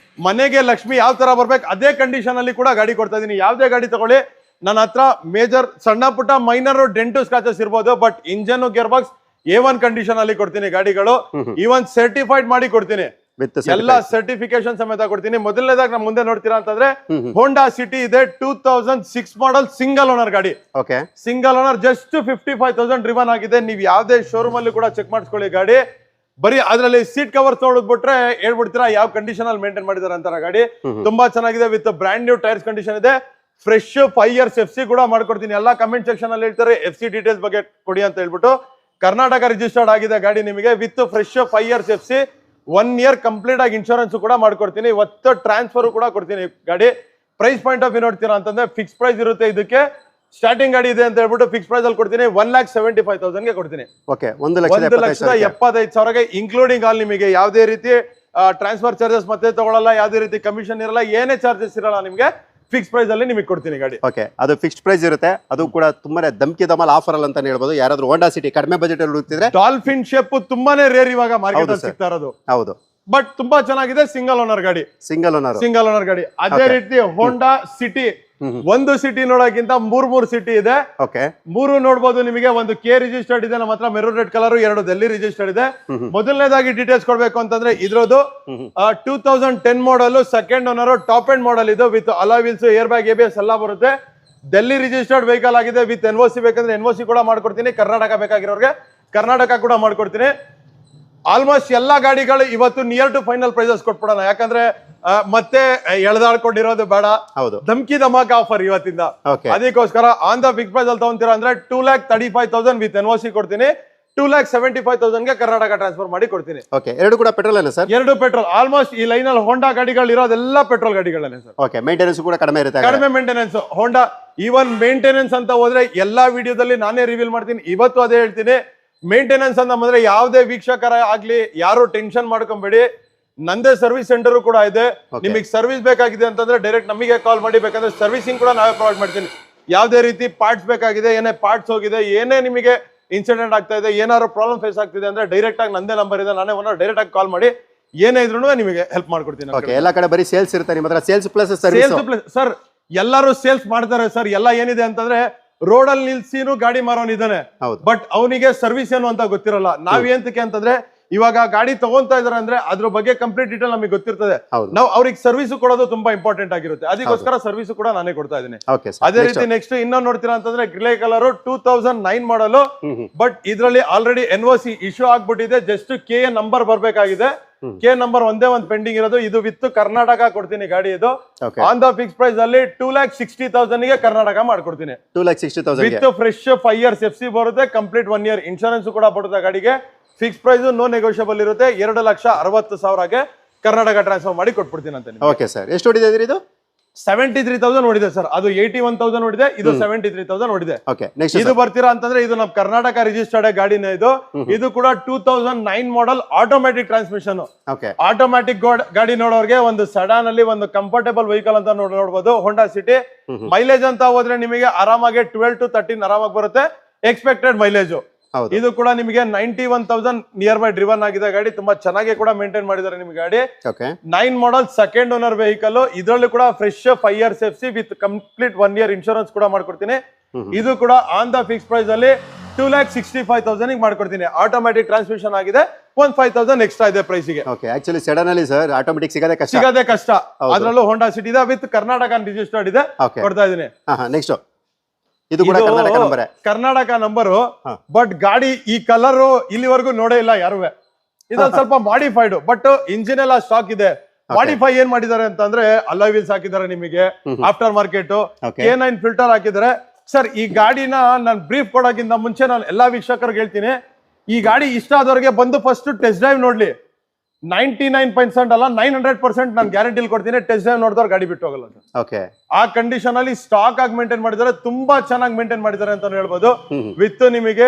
ಮನೆಗೆ ಲಕ್ಷ್ಮಿ ಯಾವ ತರ ಬರ್ಬೇಕು ಅದೇ ಕಂಡೀಷನ್ ಅಲ್ಲಿ ಕೂಡ ಗಾಡಿ ಕೊಡ್ತಾ ಇದೀನಿ. ಯಾವ್ದೇ ಗಾಡಿ ತಗೊಳ್ಳಿ, ನನ್ನ ಹತ್ರ ಮೇಜರ್ ಸಣ್ಣ ಪುಟ್ಟ ಮೈನರ್ ಡೆಂಟು ಸ್ಕ್ರಾಚಸ್ ಇರ್ಬೋದು, but engine gear box A1 condition ಅಲ್ಲಿ ಕೊಡ್ತೀನಿ ಗಾಡಿಗಳು. ಈವನ್ ಸರ್ಟಿಫೈಡ್ ಮಾಡಿ ಕೊಡ್ತೀನಿ, ಎಲ್ಲ ಸರ್ಟಿಫಿಕೇಶನ್ ಸಮೇತ ಕೊಡ್ತೀನಿ. ಮೊದಲನೇದಾಗಿ ನಾವು ಮುಂದೆ ನೋಡ್ತೀರಾ ಅಂತಂದ್ರೆ ಹೋಂಡಾ ಸಿಟಿ ಇದೆ, 2006 ಮಾಡಲ್ ಸಿಂಗಲ್ ಓನರ್ ಗಾಡಿ. ಸಿಂಗಲ್ ಓನರ್, ಜಸ್ಟ್ 55,000 ಡ್ರಿವನ್ ಆಗಿದೆ. ನೀವು ಯಾವ್ದೇ ಶೋರೂಮ್ ಅಲ್ಲಿ ಕೂಡ ಚೆಕ್ ಮಾಡಿಸ್ಕೊಳ್ಳಿ ಗಾಡಿ. ಬರೀ ಅದ್ರಲ್ಲಿ ಸೀಟ್ ಕವರ್ ನೋಡ್ಬಿಟ್ರೆ ಹೇಳ್ಬಿಡ್ತೀರಾ ಯಾವ ಕಂಡೀಷನ್ ಅಲ್ಲಿ ಮೇಂಟೈನ್ ಮಾಡಿದಾರೆ ಅಂತ. ಗಾಡಿ ತುಂಬಾ ಚೆನ್ನಾಗಿದೆ, with brand new tyres condition ಇದೆ. ಫ್ರೆಶ್ 5 years FC ಕೂಡ ಮಾಡ್ಕೊಡ್ತೀನಿ. ಎಲ್ಲ ಕಮೆಂಟ್ ಸೆಕ್ಷನ್ ಅಲ್ಲಿ ಹೇಳ್ತಾರೆ FC ಡೀಟೇಲ್ಸ್ ಬಗ್ಗೆ ಕೊಡಿ ಅಂತ ಹೇಳ್ಬಿಟ್ಟು. ಕರ್ನಾಟಕ ರಿಜಿಸ್ಟರ್ಡ್ ಆಗಿದೆ ಗಾಡಿ ನಿಮಗೆ, with fresh 5 years FC, 1 year complete ಆಗಿ ಇನ್ಶೂರೆನ್ಸ್ ಕೂಡ ಮಾಡ್ಕೊಡ್ತೀನಿ. ಇವತ್ತು ಟ್ರಾನ್ಸ್ಫರ್ ಕೂಡ ಕೊಡ್ತೀನಿ ಗಾಡಿ. ಪ್ರೈಸ್ ಪಾಯಿಂಟ್ ಆಫ್ ವ್ಯೂ ನೋಡ್ತೀರಾ ಅಂತಂದ್ರೆ ಫಿಕ್ಸ್ ಪ್ರೈಸ್ ಇರುತ್ತೆ. ಇದಕ್ಕೆ ಸ್ಟಾರ್ಟಿಂಗ್ ಗಾಡಿ ಇದೆ ಅಂತ ಹೇಳ್ಬಿಟ್ಟು ಫಿಕ್ಸ್ ಪ್ರೈಸ್ ಅಲ್ಲಿ ಕೊಡ್ತೀನಿ. 1,75,000 ಗೆ ಕೊಡ್ತೀನಿ. 1,75,000 ಇನ್ಕ್ಲೂಡಿಂಗ್ ಆಲ್. ನಿಮಗೆ ಯಾವುದೇ ರೀತಿ ಟ್ರಾನ್ಸ್ಫರ್ ಚಾರ್ಜಸ್ ಮತ್ತೆ ತಗೊಳ್ಳಲ್ಲ, ಯಾವುದೇ ರೀತಿ ಕಮಿಷನ್ ಇರಲ್ಲ, ಏನೇ ಚಾರ್ಜಸ್ ಇರಲ್ಲ. ನಿಮಗೆ ಫಿಕ್ಸ್ ಪ್ರೈಸ್ ಅಲ್ಲಿ ನಿಮಗೆ ಕೊಡ್ತೀನಿ ಗಾಡಿ. ಓಕೆ, ಅದು ಫಿಕ್ಸ್ಡ್ ಪ್ರೈಸ್ ಇರುತ್ತೆ. ಅದು ಕೂಡ ತುಂಬಾನೇ ಧಮ್ಕಿ ಧಮಾಲ್ ಆಫರ್ ಅಲ್ಲಿ ಅಂತ ಹೇಳ್ಬೋದು. ಯಾರಾದ್ರೂ ಹೋಂಡಾ ಸಿಟಿ ಕಡಿಮೆ ಬಜೆಟ್ ಅಲ್ಲಿ ಹುಡುಕ್ತಿದ್ರೆ, ಡಾಲ್ಫಿನ್ ಶೇಪ್ ತುಂಬಾನೇ ರೇರ್ ಇವಾಗ ಮಾರ್ಕೆಟ್ ಅಲ್ಲಿ ಸಿಗ್ತಾ ಇರೋದು. ಹೌದು, ಬಟ್ ತುಂಬಾ ಚೆನ್ನಾಗಿದೆ. ಸಿಂಗಲ್ ಓನರ್ ಗಾಡಿ, ಸಿಂಗಲ್ ಓನರ್ ಗಾಡಿ. ಅದೇ ರೀತಿ ಹೋಂಡಾ ಸಿಟಿ, ಒಂದು ಸಿಟಿ ನೋಡೋಕ್ಕಿಂತ 3 ಸಿಟಿ ಇದೆ. 3 ನೋಡಬಹುದು. ನಿಮಗೆ ಒಂದು ಕೆ ರಿಜಿಸ್ಟರ್ಡ್ ಇದೆ ನಮ್ಮ ಹತ್ರ, maroon red colour, 2 Delhi registered ಇದೆ. ಮೊದಲನೇದಾಗಿ ಡೀಟೇಲ್ಸ್ ಕೊಡ್ಬೇಕು ಅಂತಂದ್ರೆ ಇದ್ರದ್ದು 2010 ಮಾಡಲ್, second owner, top end model ಇದು, with alloy wheels, airbag, ABS ಎಲ್ಲ ಬರುತ್ತೆ. ಡೆಲ್ಲಿ ರಿಜಿಸ್ಟರ್ಡ್ ವೆಹಿಕಲ್ ಆಗಿದೆ, ವಿತ್ NOC ಬೇಕಂದ್ರೆ NOC ಕೂಡ ಮಾಡ್ಕೊಡ್ತೀನಿ. ಕರ್ನಾಟಕ ಬೇಕಾಗಿರೋರಿಗೆ ಕರ್ನಾಟಕ ಕೂಡ ಮಾಡ್ಕೊಡ್ತೀನಿ. ಆಲ್ಮೋಸ್ಟ್ ಎಲ್ಲಾ ಗಾಡಿಗಳು ಇವತ್ತು ನಿಯರ್ ಟು ಫೈನಲ್ ಪ್ರೈಸಸ್ ಕೊಟ್ಬಿಡೋಣ, ಯಾಕಂದ್ರೆ ಮತ್ತೆ ಎಳೆದಾಡ್ಕೊಂಡಿರೋದು ಬೇಡ. ಧಮ್ಕಿ ಧಮಾಕ ಆಫರ್ ಇವತ್ತಿಂದ. ಅದಕ್ಕೋಸ್ಕರ ಆನ್ ದ ಫಿಕ್ಸ್ ಪ್ರೈಸ್ ಅಲ್ಲಿ ತಗೊಂತೀರಾ ಅಂದ್ರೆ 2,35,000 ವಿತ್ NOC ಕೊಡ್ತೀನಿ. 2,75,000 ಗೆ ಕರ್ನಾಟಕ ಟ್ರಾನ್ಸ್ಫರ್ ಮಾಡಿ ಕೊಡ್ತೀನಿ. ಎರಡು ಕೂಡ ಪೆಟ್ರೋಲ್ ಅಲ್ಲ ಸರ್? 2 ಪೆಟ್ರೋಲ್. ಆಲ್ಮೋಸ್ಟ್ ಈ ಲೈನ್ ಅಲ್ಲಿ ಹೋಂಡಾ ಗಾಡಿಗಳು ಇರೋದೆಲ್ಲ ಪೆಟ್ರೋಲ್ ಗಾಡಿಗಳೇ ಸರ್. ಮೇಂಟೆನೆನ್ಸ್ ಕೂಡ ಕಡಿಮೆ ಇರುತ್ತೆ. ಕಡಿಮೆ ಮೇಂಟೆನೆನ್ಸ್ ಹೋಂಡಾ. ಈವನ್ ಮೇಂಟೆನೆನ್ಸ್ ಅಂತ ಹೋದ್ರೆ ಎಲ್ಲಾ ವಿಡಿಯೋದಲ್ಲಿ ನಾನೇ ರಿವೀಲ್ ಮಾಡ್ತೀನಿ. ಇವತ್ತು ಅದೇ ಹೇಳ್ತೀನಿ, ಮೇಂಟೆನೆನ್ಸ್ ಅಂತ ಬಂದ್ರೆ ಯಾವುದೇ ವೀಕ್ಷಕರ ಆಗ್ಲಿ ಯಾರು ಟೆನ್ಷನ್ ಮಾಡ್ಕೊಂಬೇಡಿ. ನಂದೇ ಸರ್ವಿಸ್ ಸೆಂಟರ್ ಕೂಡ ಇದೆ. ನಿಮಗೆ ಸರ್ವಿಸ್ ಬೇಕಾಗಿದೆ ಅಂತಂದ್ರೆ ಡೈರೆಕ್ಟ್ ನಮಗೆ ಕಾಲ್ ಮಾಡಿ, ಬೇಕಂದ್ರೆ ಸರ್ವಿಸಿಂಗ್ ಕೂಡ ನಾವೇ ಪ್ರೊವೈಡ್ ಮಾಡ್ತೀನಿ. ಯಾವುದೇ ರೀತಿ ಪಾರ್ಟ್ಸ್ ಬೇಕಾಗಿದೆ, ಏನೇ ಪಾರ್ಟ್ಸ್ ಹೋಗಿದೆ, ಏನೇ ನಿಮಗೆ ಇನ್ಸಿಡೆಂಟ್ ಆಗ್ತಾ ಇದೆ, ಏನಾದ್ರು ಪ್ರಾಬ್ಲಮ್ ಫೇಸ್ ಆಗ್ತಿದೆ ಅಂದ್ರೆ ಡೈರೆಕ್ಟ್ ಆಗಿ ನಂದೇ ನಂಬರ್ ಇದೆ, ನಾನೇ ಓನರ್, ಡೈರೆಕ್ಟ್ ಆಗಿ ಕಾಲ್ ಮಾಡಿ ಏನೇ ಇದ್ರು ನಿಮಗೆ ಹೆಲ್ಪ್ ಮಾಡ್ಕೊಡ್ತೀನಿ. ಎಲ್ಲ ಕಡೆ ಬರೀ ಸೇಲ್ಸ್ ಇರುತ್ತೆ ನಿಮ್ಮ ಹತ್ರ. ಸೇಲ್ಸ್ ಪ್ಲಸ್ ಸರ್ವಿಸ್ ಸರ್, ಎಲ್ಲರೂ ಸೇಲ್ಸ್ ಮಾಡ್ತಾರೆ ಸರ್. ಎಲ್ಲ ಏನಿದೆ ಅಂತಂದ್ರೆ ರೋಡ್ ಅಲ್ಲಿ ನಿಲ್ಸಿನೂ ಗಾಡಿ ಮಾರೋನಿದ್ದಾನೆ. ಹೌದು. ಬಟ್ ಅವನಿಗೆ ಸರ್ವಿಸ್ ಏನು ಅಂತ ಗೊತ್ತಿರಲ್ಲ. ನಾವ್ ಏಂತಕ್ಕೆ ಅಂತಂದ್ರೆ ಇವಾಗ ಗಾಡಿ ತಗೊಂತಾ ಇದಾರೆ ಅಂದ್ರೆ ಅದ್ರ ಬಗ್ಗೆ ಕಂಪ್ಲೀಟ್ ಡೀಟೇಲ್ ನಮಗೆ ಗೊತ್ತಿರ್ತದೆ. ನಾವು ಅವ್ರಿಗೆ ಸರ್ವಿಸ್ ಕೊಡೋದು ತುಂಬಾ ಇಂಪಾರ್ಟೆಂಟ್ ಆಗಿರುತ್ತೆ. ಅದಕ್ಕೋಸ್ಕರ ಸರ್ವಿಸ್ ಕೂಡ ನಾನೇ ಕೊಡ್ತಾ ಇದ್ದೀನಿ. ಅದೇ ರೀತಿ ನೆಕ್ಸ್ಟ್ ಇನ್ನೊಂದು ನೋಡ್ತೀರಾ ಅಂತಂದ್ರೆ ಗ್ರೇ ಕಲರ್ 2009 ಮಾಡಲು. ಬಟ್ ಇದರಲ್ಲಿ ಆಲ್ರೆಡಿ NOC ಇಶ್ಯೂ ಆಗ್ಬಿಟ್ಟಿದೆ. ಜಸ್ಟ್ ಕೆ ನಂಬರ್ ಬರ್ಬೇಕಾಗಿದೆ. ಕೆ ನಂಬರ್ ಒಂದೇ ಒಂದು ಪೆಂಡಿಂಗ್ ಇರೋದು. ಇದು ವಿತ್ ಕರ್ನಾಟಕ ಕೊಡ್ತೀನಿ ಗಾಡಿ. ಇದು ಆನ್ ದ ಫಿಕ್ಸ್ ಪ್ರೈಸ್ ಅಲ್ಲಿ 2,60,000 ಗೆ ಕರ್ನಾಟಕ ಮಾಡ್ಕೊಡ್ತೀನಿ. 2,60,000 ವಿತ್ ಫ್ರೆಶ್ 5 years FC ಬರುತ್ತೆ. ಕಂಪ್ಲೀಟ್ 1 year ಇನ್ಶೂರೆನ್ಸ್ ಕೂಡ ಬರುತ್ತೆ ಗಾಡಿಗೆ. ಫಿಕ್ಸ್ ಪ್ರೈಸ್ ನೋ ನೆಗೋಷಿಯಬಲ್ ಇರುತ್ತೆ. 2,60,000 ಕರ್ನಾಟಕ ಟ್ರಾನ್ಸ್ಫರ್ ಮಾಡಿ ಕೊಟ್ಬಿಡ್ತೀನಿ ಅಂತ. ಓಕೆ ಸರ್, ಎಷ್ಟು ಹೊಡಿದೆ ಇದು? 73,000 ನೋಡಿದೆ ಸರ್. ಅದು 81,000 ನೋಡಿದೆ. ಇದು 73,000 ನೋಡಿದೆ. ಇದು ಇದು ಬರ್ತೀರಾ ಅಂತಂದ್ರೆ ಇದು ನಮ್ಮ ಕರ್ನಾಟಕ ರಿಜಿಸ್ಟರ್ಡ್ ಗಾಡಿನೇ. ಇದು ಕೂಡ 2009 ಮಾಡೆಲ್ ಆಟೋಮ್ಯಾಟಿಕ್ ಟ್ರಾನ್ಸ್ಮಿಷನ್. ಆಟೋಮ್ಯಾಟಿಕ್ ಗಾಡಿ ನೋಡೋರ್ಗೆ ಒಂದು ಸಡಾನ್ ಅಲ್ಲಿ ಒಂದು ಕಂಫರ್ಟೇಬಲ್ ವೆಹಿಕಲ್ ಅಂತ ನೋಡಬಹುದು. Honda City. ಮೈಲೇಜ್ ಅಂತ ಹೋದ್ರೆ ನಿಮಗೆ ಆರಾಮಾಗಿ 12 to 13 ಆರಾಮಾಗಿ ಬರುತ್ತೆ ಎಕ್ಸ್ಪೆಕ್ಟೆಡ್ ಮೈಲೇಜ್. ಇದು ಕೂಡ ನಿಮಗೆ 91,000 ನಿಯರ್ ಬೈ ಡ್ರಿವನ್ ಆಗಿದೆ ಗಾಡಿ. ತುಂಬಾ ಚೆನ್ನಾಗಿ ಕೂಡ ಮೇಂಟೈನ್ ಮಾಡಿದ್ದಾರೆ ನಿಮ್ಗೆ ಗಾಡಿ. 9 ಮಾಡಲ್ ಸೆಕೆಂಡ್ ಓನರ್ ವೆಹಿಕಲ್. ಇದರಲ್ಲೂ ಕೂಡ fresh 5 years FC with complete 1 year insurance ಕೂಡ ಮಾಡ್ಕೊಡ್ತೀನಿ. ಇದು ಕೂಡ ಆನ್ ದ ಫಿಕ್ಸ್ ಪ್ರೈಸ್ ಅಲ್ಲಿ 2,65,000 ಮಾಡ್ಕೊಡ್ತೀನಿ. ಆಟೋಮ್ಯಾಟಿಕ್ ಟ್ರಾನ್ಸ್ಮಿಷನ್ ಆಗಿದೆ. 5,000 ಎಕ್ಸ್ಟ್ರಾ ಇದೆ ಪ್ರೈಸ್ ಗೆ. ಆಕ್ಚುಲಿ ಸೆಡನ್ ಅಲ್ಲಿ ಸರ್ ಆಟೋಮ್ಯಾಟಿಕ್ ಸಿಗದೆ ಕಷ್ಟ. ಅದರಲ್ಲೂ ಹೋಂಡಾ ಸಿಟಿ ಇದೆ ವಿತ್ ಕರ್ನಾಟಕ ರಿಜಿಸ್ಟರ್ಡ್ ಇದೆ. ಕೊಡ್ತಾ ಇದೀನಿ. ನೆಕ್ಸ್ಟ್ ಇದು ಕೂಡ Karnataka number. Karnataka number. But ಗಾಡಿ ಈ ಕಲರ್ ಇಲ್ಲಿವರೆಗೂ ನೋಡೇ ಇಲ್ಲ ಯಾರು. ಇದೊಂದು ಸ್ವಲ್ಪ ಮಾಡಿಫೈಡ್. ಬಟ್ ಇಂಜಿನ್ ಎಲ್ಲ ಸ್ಟಾಕ್ ಇದೆ. ಮಾಡಿಫೈ ಏನ್ ಮಾಡಿದ್ದಾರೆ ಅಂತಂದ್ರೆ ಅಲಾಯ್ ವೀಲ್ಸ್ ಹಾಕಿದ್ದಾರೆ ನಿಮಗೆ. ಆಫ್ಟರ್ ಮಾರ್ಕೆಟ್ K9 ಫಿಲ್ಟರ್ ಹಾಕಿದ್ದಾರೆ. ಸರ್ ಈ ಗಾಡಿನ ನಾನು ಬ್ರೀಫ್ ಕೊಡೋಕ್ಕಿಂತ ಮುಂಚೆ ನಾನು ಎಲ್ಲಾ ವೀಕ್ಷಕರಿಗೆ ಹೇಳ್ತೀನಿ, ಈ ಗಾಡಿ ಇಷ್ಟ ಆದವ್ರಿಗೆ ಬಂದು ಫಸ್ಟ್ ಟೆಸ್ಟ್ ಡ್ರೈವ್ ನೋಡ್ಲಿ. 99% ಅಲ್ಲ 900% ನಾನು ಗ್ಯಾರಂಟಿ ಕೊಡ್ತೀನಿ. ಟೆಸ್ಟ್ ಡ್ರೈವ್ ನೋಡಿದವ್ರು ಗಾಡಿ ಬಿಟ್ಟು ಹೋಗಲ್ಲ ಸರ್. ಆ ಕಂಡೀಷನ್ ಅಲ್ಲಿ ಸ್ಟಾಕ್ ಆಗಿ ಮೇಂಟೈನ್ ಮಾಡಿದ್ದಾರೆ. ತುಂಬಾ ಚೆನ್ನಾಗಿ ಮೇಂಟೈನ್ ಮಾಡಿದ್ದಾರೆ ಅಂತ ಹೇಳ್ಬೋದು. ವಿತ್ ನಿಮಗೆ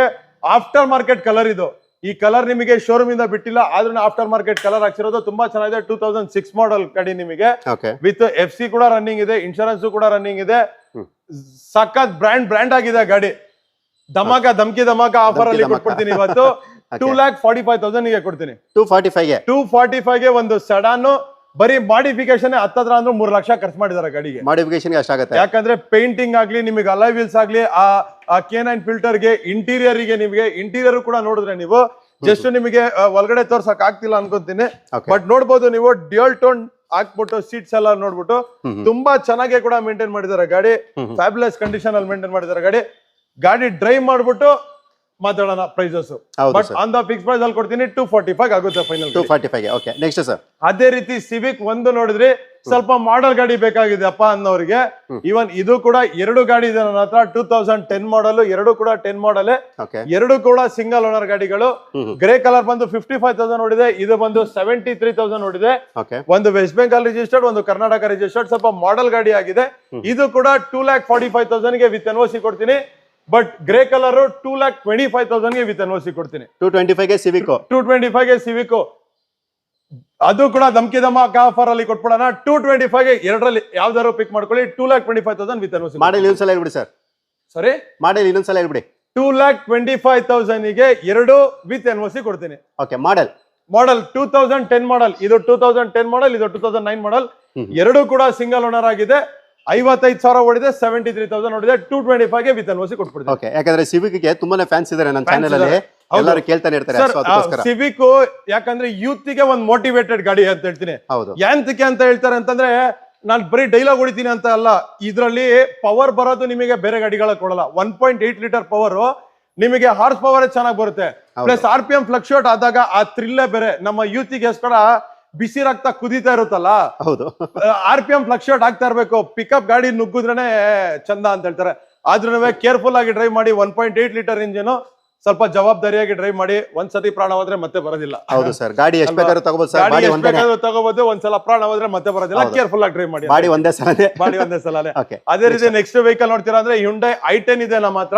ಆಫ್ಟರ್ ಮಾರ್ಕೆಟ್ ಕಲರ್. ಇದು ಈ ಕಲರ್ ನಿಮಗೆ ಶೋರೂಮ್ ಇಂದ ಬಿಟ್ಟಿಲ್ಲ, ಆದ್ರೂ ಆಫ್ಟರ್ ಮಾರ್ಕೆಟ್ ಕಲರ್ ಹಾಕ್ಸಿರೋದು. ತುಂಬಾ ಚೆನ್ನಾಗಿದೆ. 2006 ಮಾಡಲ್ ಗಾಡಿ ನಿಮಗೆ ವಿತ್ FC ಕೂಡ ರನ್ನಿಂಗ್ ಇದೆ. ಇನ್ಶೂರೆನ್ಸ್ ಕೂಡ ರನ್ನಿಂಗ್ ಇದೆ. ಸಖತ್ ಬ್ರ್ಯಾಂಡ್ ಆಗಿದೆ ಗಾಡಿ. ಧಮಕಿ ಆಫರ್ ಅಲ್ಲಿ ಕೊಟ್ಬಿಡ್ತೀನಿ ಇವತ್ತು. 2,45,000 ಗೆ ಕೊಡ್ತೀನಿ. 245 ಒಂದು ಸಡಾನ್ ಬರೀ ಮಾಡಿಫಿಕೇಶನ್ ಹತ್ತತ್ರ ಅಂದ್ರೆ 3 ಲಕ್ಷ ಖರ್ಚು ಮಾಡಿದಾರೆ ಗಾಡಿಗೆ. ಮಾಡಿಫಿಕೇಶನ್ ಅಷ್ಟಾಗುತ್ತೆ. ಯಾಕಂದ್ರೆ ಪೇಂಟಿಂಗ್ ಆಗ್ಲಿ, ನಿಮಗೆ ಅಲಾಯ್ ವೀಲ್ಸ್ ಆಗ್ಲಿ, ಆ K9 ಫಿಲ್ಟರ್ ಗೆ ಇಂಟೀರಿಯರ್ ಗೆ ನಿಮಗೆ ಇಂಟೀರಿಯರ್ ಕೂಡ ನೋಡಿದ್ರೆ ನೀವು ಜಸ್ಟ್ ನಿಮಗೆ ಒಳಗಡೆ ತೋರ್ಸಕ್ ಆಗ್ತಿಲ್ಲ ಅನ್ಕೊಂತೀನಿ. ಬಟ್ ನೋಡ್ಬೋದು ನೀವು ಡ್ಯೂಯಲ್ ಟೋನ್ ಹಾಕ್ಬಿಟ್ಟು ಸೀಟ್ಸ್ ಎಲ್ಲ ನೋಡ್ಬಿಟ್ಟು ತುಂಬಾ ಚೆನ್ನಾಗಿ ಕೂಡ ಮೇಂಟೈನ್ ಮಾಡಿದಾರೆ ಗಾಡಿ. ಫ್ಯಾಬ್ಯುಲಸ್ ಕಂಡೀಷನ್ ಅಲ್ಲಿ ಮೇಂಟೈನ್ ಮಾಡಿದಾರೆ ಗಾಡಿ. ಗಾಡಿ ಡ್ರೈವ್ ಮಾಡ್ಬಿಟ್ಟು ಮಾತಾಡೋಣ prices. But on the fix price ಅಲ್ಲಿ ಕೊಡ್ತೀನಿ. 245 ಆಗುತ್ತೆ ಫೈನಲ್. 245. Okay, next sir. ಅದೇ ರೀತಿ ಸಿವಿಕ್ ಒಂದು ನೋಡಿದ್ರಿ, ಸ್ವಲ್ಪ ಮಾಡೆಲ್ ಗಾಡಿ ಬೇಕಾಗಿದೆ ಅಪ್ಪ ಅನ್ನೋರಿಗೆ. ಇವನ್ ಇದು ಕೂಡ 2 ಗಾಡಿ ಇದೆ ನನ್ನ ಹತ್ರ. 2010 ಮಾಡಲ್. 2 ಕೂಡ 10 ಮಾಡಲ್. 2 ಕೂಡ ಸಿಂಗಲ್ ಓನರ್ ಗಾಡಿಗಳು. ಗ್ರೇ ಕಲರ್ ಬಂದು 55,000 ನೋಡಿದೆ. ಇದು ಬಂದು 73,000 ನೋಡಿದೆ. ಒಂದು ವೆಸ್ಟ್ ಬೆಂಗಾಲ್ ರಿಜಿಸ್ಟರ್ಡ್, ಒಂದು ಕರ್ನಾಟಕ ರಿಜಿಸ್ಟರ್ಡ್. ಸ್ವಲ್ಪ ಮಾಡೆಲ್ ಗಾಡಿ ಆಗಿದೆ. ಇದು ಕೂಡ 2,45,000 ಗೆ ವಿತ್ NOC ಕೊಡ್ತೀನಿ. ಬಟ್ ಗ್ರೇ ಕಲರ್ 2,25,000 ಗೆ ವಿತ್ NOC ಕೊಡ್ತೀನಿ. 225 ಗೆ ಸಿವಿಕ್. 225 ಗೆ ಸಿವಿಕ್. ಅದು ಕೂಡ ಧಮಕಿ ಆಫರ್ ಅಲ್ಲಿ ಕೊಟ್ಬಿಡೋಣ. 225 ಗೆ ಎರಡರಲ್ಲಿ ಯಾವ್ದಾರು ಪಿಕ್ ಮಾಡ್ಕೊಳ್ಳಿ. 2,25,000 ವಿತ್ NOC. ಮಾಡೆಲ್ ಇನ್ನೊಂದ್ಸಲ ಹೇಳ್ಬಿಡಿ ಸರ್. ಸಾರಿ, ಮಾಡೆಲ್ ಇನ್ನೊಂದ್ಸಲ ಹೇಳ್ಬಿಡಿ. 2,25,000 ಗೆ 2 ವಿತ್ NOC ಕೊಡ್ತೀನಿ. ಓಕೆ, ಮಾಡೆಲ್ 2010 ಮಾಡಲ್. ಇದು 2010 ಮಾಡಲ್, ಇದು 2009 ಮಾಡಲ್. 2 ಕೂಡ ಸಿಂಗಲ್ ಓನರ್ ಆಗಿದೆ. 55,000 ಓಡಿದೆ. 73,000 ಓಡಿದೆ. 225 ಗೆ ವಿತ್ NOC ಕೊಟ್ಬಿಡ್ತೀನಿ. ಓಕೆ, ಯಾಕಂದ್ರೆ ಸಿವಿಕ್ ಗೆ ತುಂಬಾನೇ ಫ್ಯಾನ್ಸ್ ಇದಾರೆ ನನ್ನ ಚಾನೆಲ್ ಅಲ್ಲಿ. ಎಲ್ಲರೂ ಕೇಳ್ತಾನೆ ಇರ್ತಾರೆ. ಸಿವಿಕ್ ಯಾಕಂದ್ರೆ ಯೂತ್ ಗೆ ಒಂದು ಮೋಟಿವೇಟೆಡ್ ಗಾಡಿ ಅಂತ ಹೇಳ್ತೀನಿ. ಯಾಂತಕ್ಕೆ ಅಂತ ಹೇಳ್ತಾರೆ ಅಂತಂದ್ರೆ ನಾನು ಬರೀ ಡೈಲಾಗ್ ಹೊಡಿತೀನಿ ಅಂತ ಅಲ್ಲ. ಇದ್ರಲ್ಲಿ ಪವರ್ ಬರೋದು ನಿಮಗೆ ಬೇರೆ ಗಾಡಿಗಳ ಕೊಡಲ್ಲ. 1.8 ಲೀಟರ್ ಪವರ್ ನಿಮಗೆ ಹಾರ್ಸ್ ಪವರ್ ಚೆನ್ನಾಗಿ ಬರುತ್ತೆ. ಪ್ಲಸ್ RPM ಫ್ಲಕ್ಚುಯೇಟ್ ಆದಾಗ ಆ ಥ್ರಿಲ್ಲೇ ಬೇರೆ. ನಮ್ಮ ಯೂತ್ಗೋಸ್ಕರ ಬಿಸಿ ರಕ್ತ ಕುದೀತಾ ಇರುತ್ತಲ್ಲ, ಹೌದು, RPM ಫ್ಲಕ್ಚುಯೇಟ್ ಆಗ್ತಾ ಇರ್ಬೇಕು. ಪಿಕಪ್ ಗಾಡಿ ನುಗ್ಗುದ್ರೇನೆ ಚಂದ ಅಂತ ಹೇಳ್ತಾರೆ. ಆದ್ರೂ ಕೇರ್ಫುಲ್ ಆಗಿ ಡ್ರೈವ್ ಮಾಡಿ. 1.8 ಲೀಟರ್ ಇಂಜಿನ್. ಸ್ವಲ್ಪ ಜವಾಬ್ದಾರಿಯಾಗಿ ಡ್ರೈವ್ ಮಾಡಿ. ಒಂದ್ಸತಿ ಪ್ರಾಣ ಹೋದ್ರೆ ಮತ್ತೆ ಬರೋದಿಲ್ಲ. ಹೌದು ಸರ್, ಗಾಡಿ ಎಷ್ಟು ಬೇಕಾದ್ರೂ ತಗೋಬಹುದು. ಒಂದ್ಸಲ ಪ್ರಾಣ ಹೋದ್ರೆ ಮತ್ತೆ ಬರೋದಿಲ್ಲ. ಕೇರ್ಫುಲ್ ಆಗಿ ಡ್ರೈವ್ ಮಾಡಿ. ಬಾಡಿ ಒಂದೇ ಸಲ. ಅದೇ ರೀತಿ ನೆಕ್ಸ್ಟ್ ವೆಹಿಕಲ್ ನೋಡ್ತೀರಾ ಅಂದ್ರೆ Hyundai i10 ಇದೆ ನಮ್ಮ ಹತ್ರ.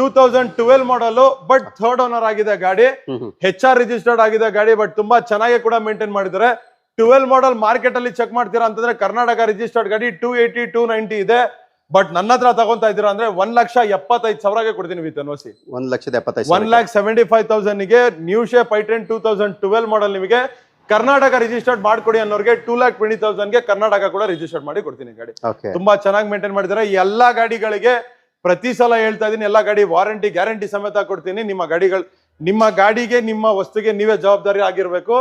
2012 ಮಾಡಲ್. ಬಟ್ 3rd ಓನರ್ ಆಗಿದೆ ಗಾಡಿ. HR ರಿಜಿಸ್ಟರ್ಡ್ ಆಗಿದೆ ಗಾಡಿ. ಬಟ್ ತುಂಬಾ ಚೆನ್ನಾಗಿ ಕೂಡ ಮೇಂಟೈನ್ ಮಾಡಿದ್ದಾರೆ. 12 ಮಾಡಲ್ ಮಾರ್ಕೆಟ್ ಅಲ್ಲಿ ಚೆಕ್ ಮಾಡ್ತೀರಾ ಅಂತಂದ್ರೆ ಕರ್ನಾಟಕ ರಿಜಿಸ್ಟರ್ಡ್ ಗಾಡಿ 280, 290 ಇದೆ. ಬಟ್ ನನ್ನ ಹತ್ರ ತಗೊಂತಾ ಇದ್ದೀರಾ ಅಂದ್ರೆ 1,75,000 ಕೊಡ್ತೀನಿ ವಿತ್ NOC. 1,75,000 ಗೆ ನ್ಯೂ ಶೇಪ್ i10 2012 ಮಾಡಲ್ ನಿಮಗೆ ಕರ್ನಾಟಕ ರಿಜಿಸ್ಟರ್ಡ್ ಮಾಡ್ಕೊಡಿ ಅನ್ನೋರಿಗೆ 2,20,000 ಗೆ ಕರ್ನಾಟಕ ಕೂಡ ರಿಜಿಸ್ಟರ್ಡ್ ಮಾಡಿ ಕೊಡ್ತೀನಿ ಗಾಡಿ. ತುಂಬಾ ಚೆನ್ನಾಗಿ ಮೇಂಟೈನ್ ಮಾಡಿದ್ದಾರೆ. ಎಲ್ಲಾ ಗಾಡಿಗಳಿಗೆ ಪ್ರತಿ ಸಲ ಹೇಳ್ತಾ ಇದೀನಿ, ಎಲ್ಲ ಗಾಡಿ ವಾರಂಟಿ ಗ್ಯಾರಂಟಿ ಸಮೇತ ಕೊಡ್ತೀನಿ. ನಿಮ್ಮ ಗಾಡಿಗೆ ನಿಮ್ಮ ವಸ್ತುಗೆ ನೀವೇ ಜವಾಬ್ದಾರಿ ಆಗಿರ್ಬೇಕು.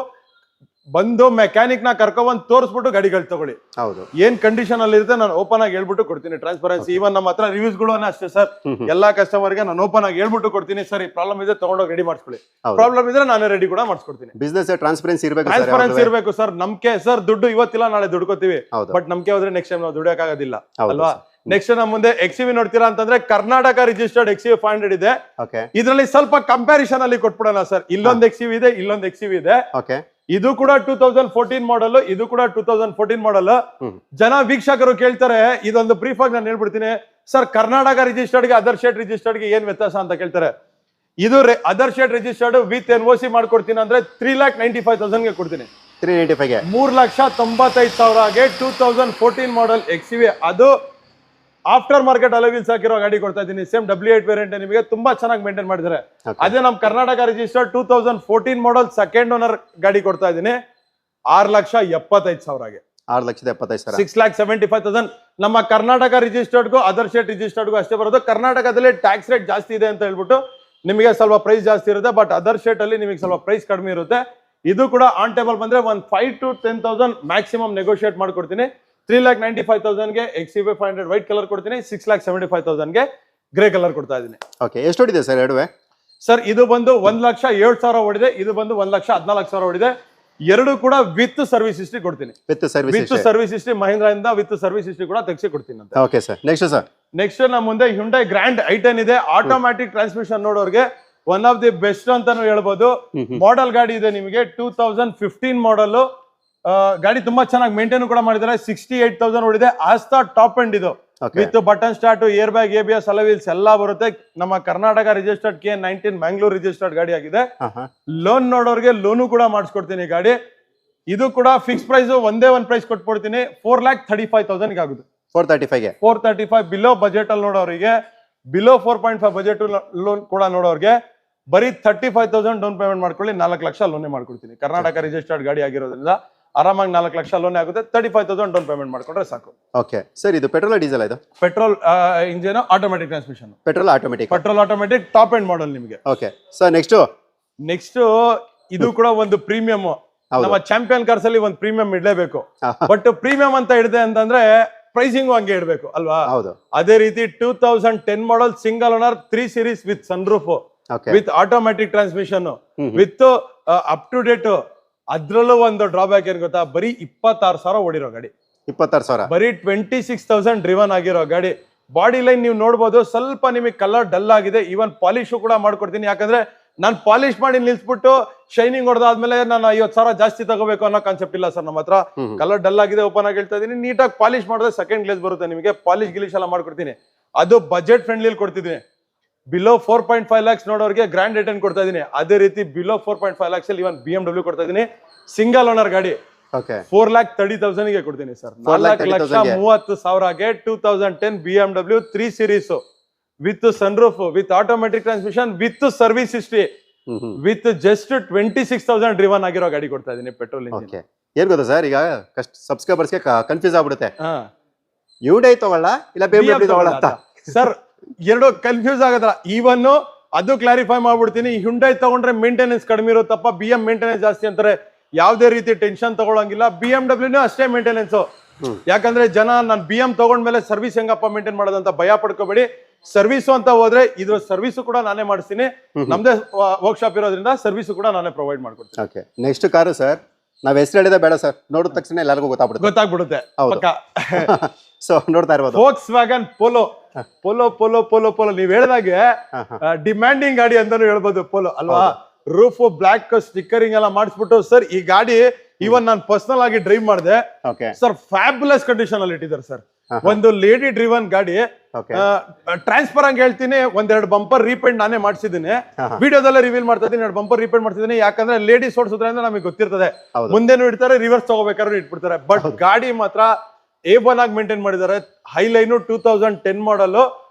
ಬಂದು ಮೆಕ್ಯಾನಿಕ್ ನ ಕರ್ಕೊಂಡ್ ತೋರಿಸ್ಬಿಟ್ಟು ಗಾಡಿಗಳು ತಗೊಳ್ಳಿ. ಹೌದು, ಏನ್ ಕಂಡೀಷನ್ ಅಲ್ಲಿ ಇರುತ್ತೆ ನಾನು ಓಪನ್ ಆಗಿ ಹೇಳ್ಬಿಟ್ಟು ಕೊಡ್ತೀನಿ. ಟ್ರಾನ್ಸ್ಪರೆನ್ಸಿ ಈವನ್ ನಮ್ಮ ಹತ್ರ ರಿವ್ಯೂಸ್ ಗಳು ಅಷ್ಟೇ ಸರ್. ಎಲ್ಲಾ ಕಸ್ಟಮರ್ ಗೆ ನಾನು ಓಪನ್ ಆಗಿ ಹೇಳ್ಬಿಟ್ಟು ಕೊಡ್ತೀನಿ. ಸರಿ ಪ್ರಾಬ್ಲಮ್ ಇದೆ ತಗೊಂಡೋಗಿ ರೆಡಿ ಮಾಡಿಸ್ಕೊಳ್ಳಿ, ಪ್ರಾಬ್ಲಮ್ ಇದ್ರೆ ನಾನೇ ರೆಡಿ ಕೂಡ ಮಾಡಿಸ್ಕೊಡ್ತೀನಿ. ಬಿಸ್ನೆಸ್ ಟ್ರಾನ್ಸ್ಪರೆನ್ಸಿ ಇರಬೇಕು, ಟ್ರಾನ್ಸ್ಪರೆನ್ಸಿ ಇರಬೇಕು ಸರ್. ನಮ್ಗೆ ಸರ್ ದುಡ್ಡು ಇವತ್ತಿಲ್ಲ ನಾಳೆ ದುಡ್ಕೋತೀವಿ, ಬಟ್ ನಮ್ಗೆ ಹೋದ್ರೆ ನೆಕ್ಸ್ಟ್ ಟೈಮ್ ನಾವು ದುಡಿಯೋಕ್ಕಾಗೋದಿಲ್ಲ ಅಲ್ವಾ. ನೆಕ್ಸ್ಟ್ ನಮ್ಮ ಮುಂದೆ ಎಕ್ಸಿವಿ ನೋಡ್ತೀರಾ ಅಂತಂದ್ರೆ ಕರ್ನಾಟಕ ರಿಜಿಸ್ಟರ್ಡ್ ಎಕ್ಸಿವಿ 500 ಇದೆ. ಇದರಲ್ಲಿ ಸ್ವಲ್ಪ ಕಂಪ್ಯಾರಿಸನ್ ಅಲ್ಲಿ ಕೊಟ್ಬಿಡೋಣ ಸರ್. ಇಲ್ಲೊಂದು ಎಕ್ಸಿವಿ ಇದೆ, ಇಲ್ಲೊಂದು ಎಕ್ಸಿವಿ ಇದೆ. ಇದು ಕೂಡ 2014 ಮಾಡಲ್, ಇದು ಕೂಡ 2014 ಮಾಡಲ್. ಜನ ವೀಕ್ಷಕರು ಕೇಳ್ತಾರೆ, ಇದೊಂದು ಬ್ರೀಫ್ ಆಗಿ ನಾನು ಹೇಳ್ಬಿಡ್ತೀನಿ ಸರ್. ಕರ್ನಾಟಕ ರಿಜಿಸ್ಟರ್ಡ್ ಗೆ ಅದರ್ ಸ್ಟೇಟ್ ರಿಜಿಸ್ಟರ್ಡ್ ಗೆ ಏನ್ ವ್ಯತ್ಯಾಸ ಅಂತ ಕೇಳ್ತಾರೆ. ಇದು other state registered with NOC ಮಾಡ್ಕೊಡ್ತೀನಿ ಅಂದ್ರೆ 3,95,000 ಗೆ ಕೊಡ್ತೀನಿ. 3,95,000ಗೆ 2014 ಮಾಡಲ್ ಎಕ್ಸಿವಿ. ಅದು ಆಫ್ಟರ್ ಮಾರ್ಕೆಟ್ ಅಲೋವಿಲ್ಸ್ ಹಾಕಿರೋ ಗಾಡಿ ಕೊಡ್ತಾ ಇದ್ದೀನಿ. ಸೇಮ್ W8 ವೇರಿಯಂಟ್ ನಿಮಗೆ ತುಂಬಾ ಚೆನ್ನಾಗಿ ಮೇಂಟೈನ್ ಮಾಡಿದ್ದಾರೆ. ಅದೇ ನಮ್ಮ ಕರ್ನಾಟಕ ರಿಜಿಸ್ಟರ್ಡ್ 2014 ಮಾಡಲ್ ಸೆಕೆಂಡ್ ಓನರ್ ಗಾಡಿ ಕೊಡ್ತಾ ಇದ್ದೀನಿ 6,75,000ಗೆ. 6,75,000, 6,75,000. ನಮ್ಮ ಕರ್ನಾಟಕ ರಿಜಿಸ್ಟರ್ಡ್ಗೂ ಅದರ್ ಸ್ಟೇಟ್ ರಿಜಿಸ್ಟರ್ಡ್ಗೂ ಅಷ್ಟೇ ಬರೋದು. ಕರ್ನಾಟಕದಲ್ಲಿ ಟ್ಯಾಕ್ಸ್ ರೇಟ್ ಜಾಸ್ತಿ ಇದೆ ಅಂತ ಹೇಳ್ಬಿಟ್ಟು ನಿಮಗೆ ಸ್ವಲ್ಪ ಪ್ರೈಸ್ ಜಾಸ್ತಿ ಇರುತ್ತೆ, ಬಟ್ ಅದರ್ ಸ್ಟೇಟ್ ಅಲ್ಲಿ ನಿಮಗೆ ಸ್ವಲ್ಪ ಪ್ರೈಸ್ ಕಡಿಮೆ ಇರುತ್ತೆ. ಇದು ಕೂಡ ಆನ್ ಟೇಬಲ್ ಬಂದ್ರೆ ಒಂದು 5,000 to 10,000 ಮ್ಯಾಕ್ಸಿಮಮ್ ನೆಗೋಷಿಯೇಟ್ ಮಾಡ್ಕೊಡ್ತೀನಿ. 3,95,000ಗೆ XUV 500 ವೈಟ್ ಕಲರ್ ಕೊಡ್ತೀನಿ. 6,75,000ಗೆ ಗ್ರೇ ಕಲರ್ ಕೊಡ್ತಾ ಇದ್ದೀನಿ. ಎಷ್ಟು ಹೊಡಿದೆ ಸರ್ ಎರಡುವೆ? ಸರ್ ಇದು ಬಂದು 1,07,000 ಹೊಡಿದೆ, ಇದು ಬಂದು 1,14,000 ಹೊಡಿದೆ. ಎರಡು ಕೂಡ ವಿತ್ ಸರ್ವಿಸ್ ಹಿಸ್ಟ್ರಿ ಕೊಡ್ತೀನಿ. ವಿತ್ ಸರ್ವಿಸ್ ಹಿಸ್ಟ್ರಿ ಮಹೀಂದ್ರ ಇಂದ ವಿತ್ ಸರ್ವಿಸ್ ಹಿಸ್ಟ್ರಿ ಕೂಡ ತೆಗೆಸಿ ಕೊಡ್ತೀನಿ ಅಂತ. Okay sir. ನೆಕ್ಸ್ಟ್ ನಮ್ಮ ಮುಂದೆ Hyundai Grand i10 ಇದೆ. ಆಟೋಮ್ಯಾಟಿಕ್ ಟ್ರಾನ್ಸ್ಮಿಷನ್ ನೋಡೋರ್ಗೆ ಒನ್ ಆಫ್ ದಿ ಬೆಸ್ಟ್ ಅಂತಾನು ಹೇಳ್ಬೋದು. ಮಾಡೆಲ್ ಗಾಡಿ ಇದೆ ನಿಮಗೆ 2015 ಮಾಡಲ್. ಗಾಡಿ ತುಂಬಾ ಚೆನ್ನಾಗಿ ಮೇಂಟೈನ್ ಕೂಡ ಮಾಡಿದ್ದಾರೆ. 68,000 ಹೊಡಿದೆ. ಆಸ್ತಾ ಟಾಪ್ ಎಂಡ್ ಇದು, with button start, air bag, ABS alloy wheels ಎಲ್ಲ ಬರುತ್ತೆ. ನಮ್ಮ Karnataka registered K19 Mangalore registered ಗಾಡಿ ಆಗಿದೆ. ಲೋನ್ ನೋಡೋರ್ಗೆ ಲೋನು ಕೂಡ ಮಾಡಿಸ್ಕೊಡ್ತೀನಿ ಗಾಡಿ. ಇದು ಕೂಡ ಫಿಕ್ಸ್ ಪ್ರೈಸ್ ಒಂದೇ ಒಂದು ಪ್ರೈಸ್ ಕೊಟ್ಬಿಡ್ತೀನಿ. 4,35,000 ಆಗುತ್ತೆ. 435 ಬಿಲೋ ಬಜೆಟ್ ಅಲ್ಲಿ ನೋಡೋರಿಗೆ, ಬಿಲೋ 4.5 ಬಜೆಟ್ ಲೋನ್ ಕೂಡ ನೋಡೋರಿಗೆ ಬರೀ 35,000 ಡೌನ್ ಪೇಮೆಂಟ್ ಮಾಡ್ಕೊಳ್ಳಿ, 4 ಲಕ್ಷ ಲೋನ್ ಮಾಡ್ಕೊಡ್ತೀನಿ. ಕರ್ನಾಟಕ ರಿಜಿಸ್ಟರ್ಡ್ ಗಾಡಿ ಆಗಿರೋದ್ರಿಂದ ಆರಾಮಾಗಿ 4 ಲಕ್ಷ ಲೋನ್ ಆಗುತ್ತೆ. 35,000 ಡೌನ್ ಪೇಮೆಂಟ್ ಮಾಡ್ಕೊಂಡ್ರೆ ಸಾಕು. Okay sir. ಇದು ಪೆಟ್ರೋಲ್ ಡೀಸೆಲ್? ಇದು petrol engine, automatic transmission. Petrol automatic top end model ನಿಮಗೆ. Okay sir. ನೆಕ್ಸ್ಟ್ ಇದು ಕೂಡ ಒಂದು ಪ್ರೀಮಿಯಂ. ನಮ್ಮ ಚಾಂಪಿಯನ್ ಕಾರ್ಸ್ ಅಲ್ಲಿ ಒಂದು ಪ್ರೀಮಿಯಂ ಇಡಲೇಬೇಕು. ಬಟ್ ಪ್ರೀಮಿಯಂ ಅಂತ ಹಿಡಿದೆ ಅಂತಂದ್ರೆ ಪ್ರೈಸಿಂಗ್ ಹಂಗೆ ಇಡಬೇಕು ಅಲ್ವಾ. ಅದೇ ರೀತಿ 2010 model single owner 3 series with sunroof, with automatic transmission, with up to date. ಅದ್ರಲ್ಲೂ ಒಂದು ಡ್ರಾಬ್ಯಾಕ್ ಏನ್ ಗೊತ್ತಾ, ಬರೀ 26,000 ಓಡಿರೋ ಗಾಡಿ. 26,000 ಬರೀ 26,000 ಡ್ರಿವನ್ ಆಗಿರೋ ಗಾಡಿ. ಬಾಡಿ ಲೈನ್ ನೀವು ನೋಡ್ಬೋದು, ಸ್ವಲ್ಪ ನಿಮಗೆ ಕಲರ್ ಡಲ್ ಆಗಿದೆ. ಈವನ್ ಪಾಲಿಶ್ ಕೂಡ ಮಾಡ್ಕೊಡ್ತೀನಿ. ಯಾಕಂದ್ರೆ ನಾನು ಪಾಲಿಶ್ ಮಾಡಿ ನಿಲ್ಸ್ಬಿಟ್ಟು ಶೈನಿಂಗ್ ಹೊಡೆದಾದ್ಮೇಲೆ ನಾನು 50,000 ಜಾಸ್ತಿ ತಗೋಬೇಕು ಅನ್ನೋ ಕಾನ್ಸೆಪ್ಟ್ ಇಲ್ಲ ಸರ್ ನಮ್ಮ ಹತ್ರ. ಕಲರ್ ಡಲ್ ಆಗಿದೆ, ಓಪನ್ ಆಗಿ ಹೇಳ್ತಾ ಇದೀನಿ. ನೀಟಾಗಿ ಪಾಲಿಶ್ ಮಾಡಿದ್ರೆ ಸೆಕೆಂಡ್ ಗ್ಲೇಸ್ ಬರುತ್ತೆ ನಿಮಗೆ. ಪಾಲಿಶ್ ಗಿಲಿಶ್ ಎಲ್ಲ ಮಾಡ್ಕೊಡ್ತೀನಿ. ಅದು ಬಜೆಟ್ ಫ್ರೆಂಡ್ಲಿ ಕೊಡ್ತಿದ್ದೀನಿ. ಬಿಲೋ 4.5 lakhs ನೋಡೋರಿಗೆ ಗ್ರ್ಯಾಂಡ್ i10 ಕೊಡ್ತಾ ಇದೀನಿ. ಅದೇ ರೀತಿ ಬಿಲೋ 4.5 lakhs ಅಲ್ಲಿ ಇವನ್ BMW ಕೊಡ್ತಾ ಇದೀನಿ. ಸಿಂಗಲ್ ಓನರ್ ಗಾಡಿ 4,30,000ಗೆ ಕೊಡ್ತೀನಿ ಸರ್. 4,30,000ಗೆ 2010 BMW 3 series with sunroof, with automatic transmission, with service history, with just 26,000 driven ಆಗಿರೋ ಗಾಡಿ ಕೊಡ್ತಾ ಇದೀನಿ. Petrol engine. ಏನ್ ಗೊತ್ತಾ ಸರ್, ಈಗ ಸಬ್ಸ್ಕ್ರೈಬರ್ಸ್ಗೆ ಕನ್ಫ್ಯೂಸ್ ಆಗ್ಬಿಡುತ್ತೆ. Hyundai ತಗೊಳ್ಳ ಇಲ್ಲ BMW ತಗೊಳ್ಳ ಅಂತ ಸರ್. ಎರಡು ಕನ್ಫ್ಯೂಸ್ ಆಗದ್ರ. ಈವನ್ ಅದು ಕ್ಲಾರಿಫೈ ಮಾಡ್ಬಿಡ್ತೀನಿ. Hyundai ತಗೊಂಡ್ರೆ ಮೇಂಟೆನೆನ್ಸ್ ಕಡಿಮೆ ಇರುತ್ತಪ್ಪ, BM ಮೇಂಟೆನೆನ್ಸ್ ಜಾಸ್ತಿ ಅಂತಾರೆ. ಯಾವ್ದೇ ರೀತಿ ಟೆನ್ಷನ್ ತಗೊಳಂಗಿಲ್ಲ. BMW ಅಷ್ಟೇ ಮೇಂಟೆನೆನ್ಸ್. ಯಾಕಂದ್ರೆ ಜನ ನಾನು BM ತಗೊಂಡ್ಮೇಲೆ ಸರ್ವಿಸ್ ಹೆಂಗಪ್ಪ ಮೇಂಟೈನ್ ಮಾಡೋದಂತ ಭಯ ಪಡ್ಕೋಬೇಡಿ. ಸರ್ವಿಸ್ ಅಂತ ಹೋದ್ರೆ ಇದ್ರ ಸರ್ವಿಸ್ ಕೂಡ ನಾನೇ ಮಾಡಿಸ್ತೀನಿ. ನಮ್ದೇ ವರ್ಕ್ಶಾಪ್ ಇರೋದ್ರಿಂದ ಸರ್ವಿಸ್ ಕೂಡ ನಾನೇ ಪ್ರೊವೈಡ್ ಮಾಡ್ಕೊಡ್ತೀನಿ. ಓಕೆ. ನೆಕ್ಸ್ಟ್ ಕಾರು ಸರ್, ನಾವ್ ಹೆಸರು ಹೇಳಿದ್ರೆ ಬೇಡ ಸರ್, ನೋಡಿದ ತಕ್ಷಣ ಎಲ್ಲರಿಗೂ ಗೊತ್ತಾಗ್ಬಿಡುತ್ತೆ. ಸೊ ನೋಡ್ತಾ ಇರ್ಬೋದು, Volkswagen ಪೋಲೋ ನೀವ್ ಹೇಳಿದಾಗೆ ಡಿಮ್ಯಾಂಡಿಂಗ್ ಗಾಡಿ ಅಂತಾನು ಹೇಳ್ಬೋದು. ಪೋಲೋ ಅಲ್ವಾ. ರೂಫ್ ಬ್ಲಾಕ್ ಸ್ಟಿಕ್ಕರಿಂಗ್ ಎಲ್ಲ ಮಾಡಿಸ್ಬಿಟ್ಟು ಸರ್ ಈ ಗಾಡಿ ಇವನ್ ನಾನು ಪರ್ಸನಲ್ ಆಗಿ ಡ್ರೈವ್ ಮಾಡಿದೆ ಸರ್. ಫ್ಯಾಬ್ಯುಲಸ್ ಕಂಡೀಷನ್ ಅಲ್ಲಿ ಇಟ್ಟಿದ್ದಾರೆ ಸರ್. ಒಂದು ಲೇಡಿ ಡ್ರಿವನ್ ಗಾಡಿ. ಟ್ರಾನ್ಸ್ಫರ್ ಆಗಿ ಹೇಳ್ತೀನಿ, ಒಂದೆರಡು ಬಂಪರ್ ರೀಪೇಂಟ್ ನಾನೇ ಮಾಡಿಸಿದ್ದೀನಿ. ವಿಡಿಯೋದಲ್ಲೇ ರಿವೀಲ್ ಮಾಡ್ತಾ ಇದ್ದೀನಿ. 2 ಬಂಪರ್ ರೀಪೇಂಟ್ ಮಾಡ್ತಿದ್ದೀನಿ. ಯಾಕಂದ್ರೆ ಲೇಡೀಸ್ ಓಡಿಸೋದ್ರಿಂದ ನಮಗೆ ಗೊತ್ತಿರ್ತದೆ. ಮುಂದೆನೂ ಇಡ್ತಾರೆ, ರಿವರ್ಸ್ ತಗೋಬೇಕಾದ್ರೂ ಇಟ್ಬಿಡ್ತಾರೆ. ಬಟ್ ಗಾಡಿ ಮಾತ್ರ A1 ಆಗಿ ಮೇಂಟೈನ್ ಮಾಡಿದ್ದಾರೆ. Highline 2010 model,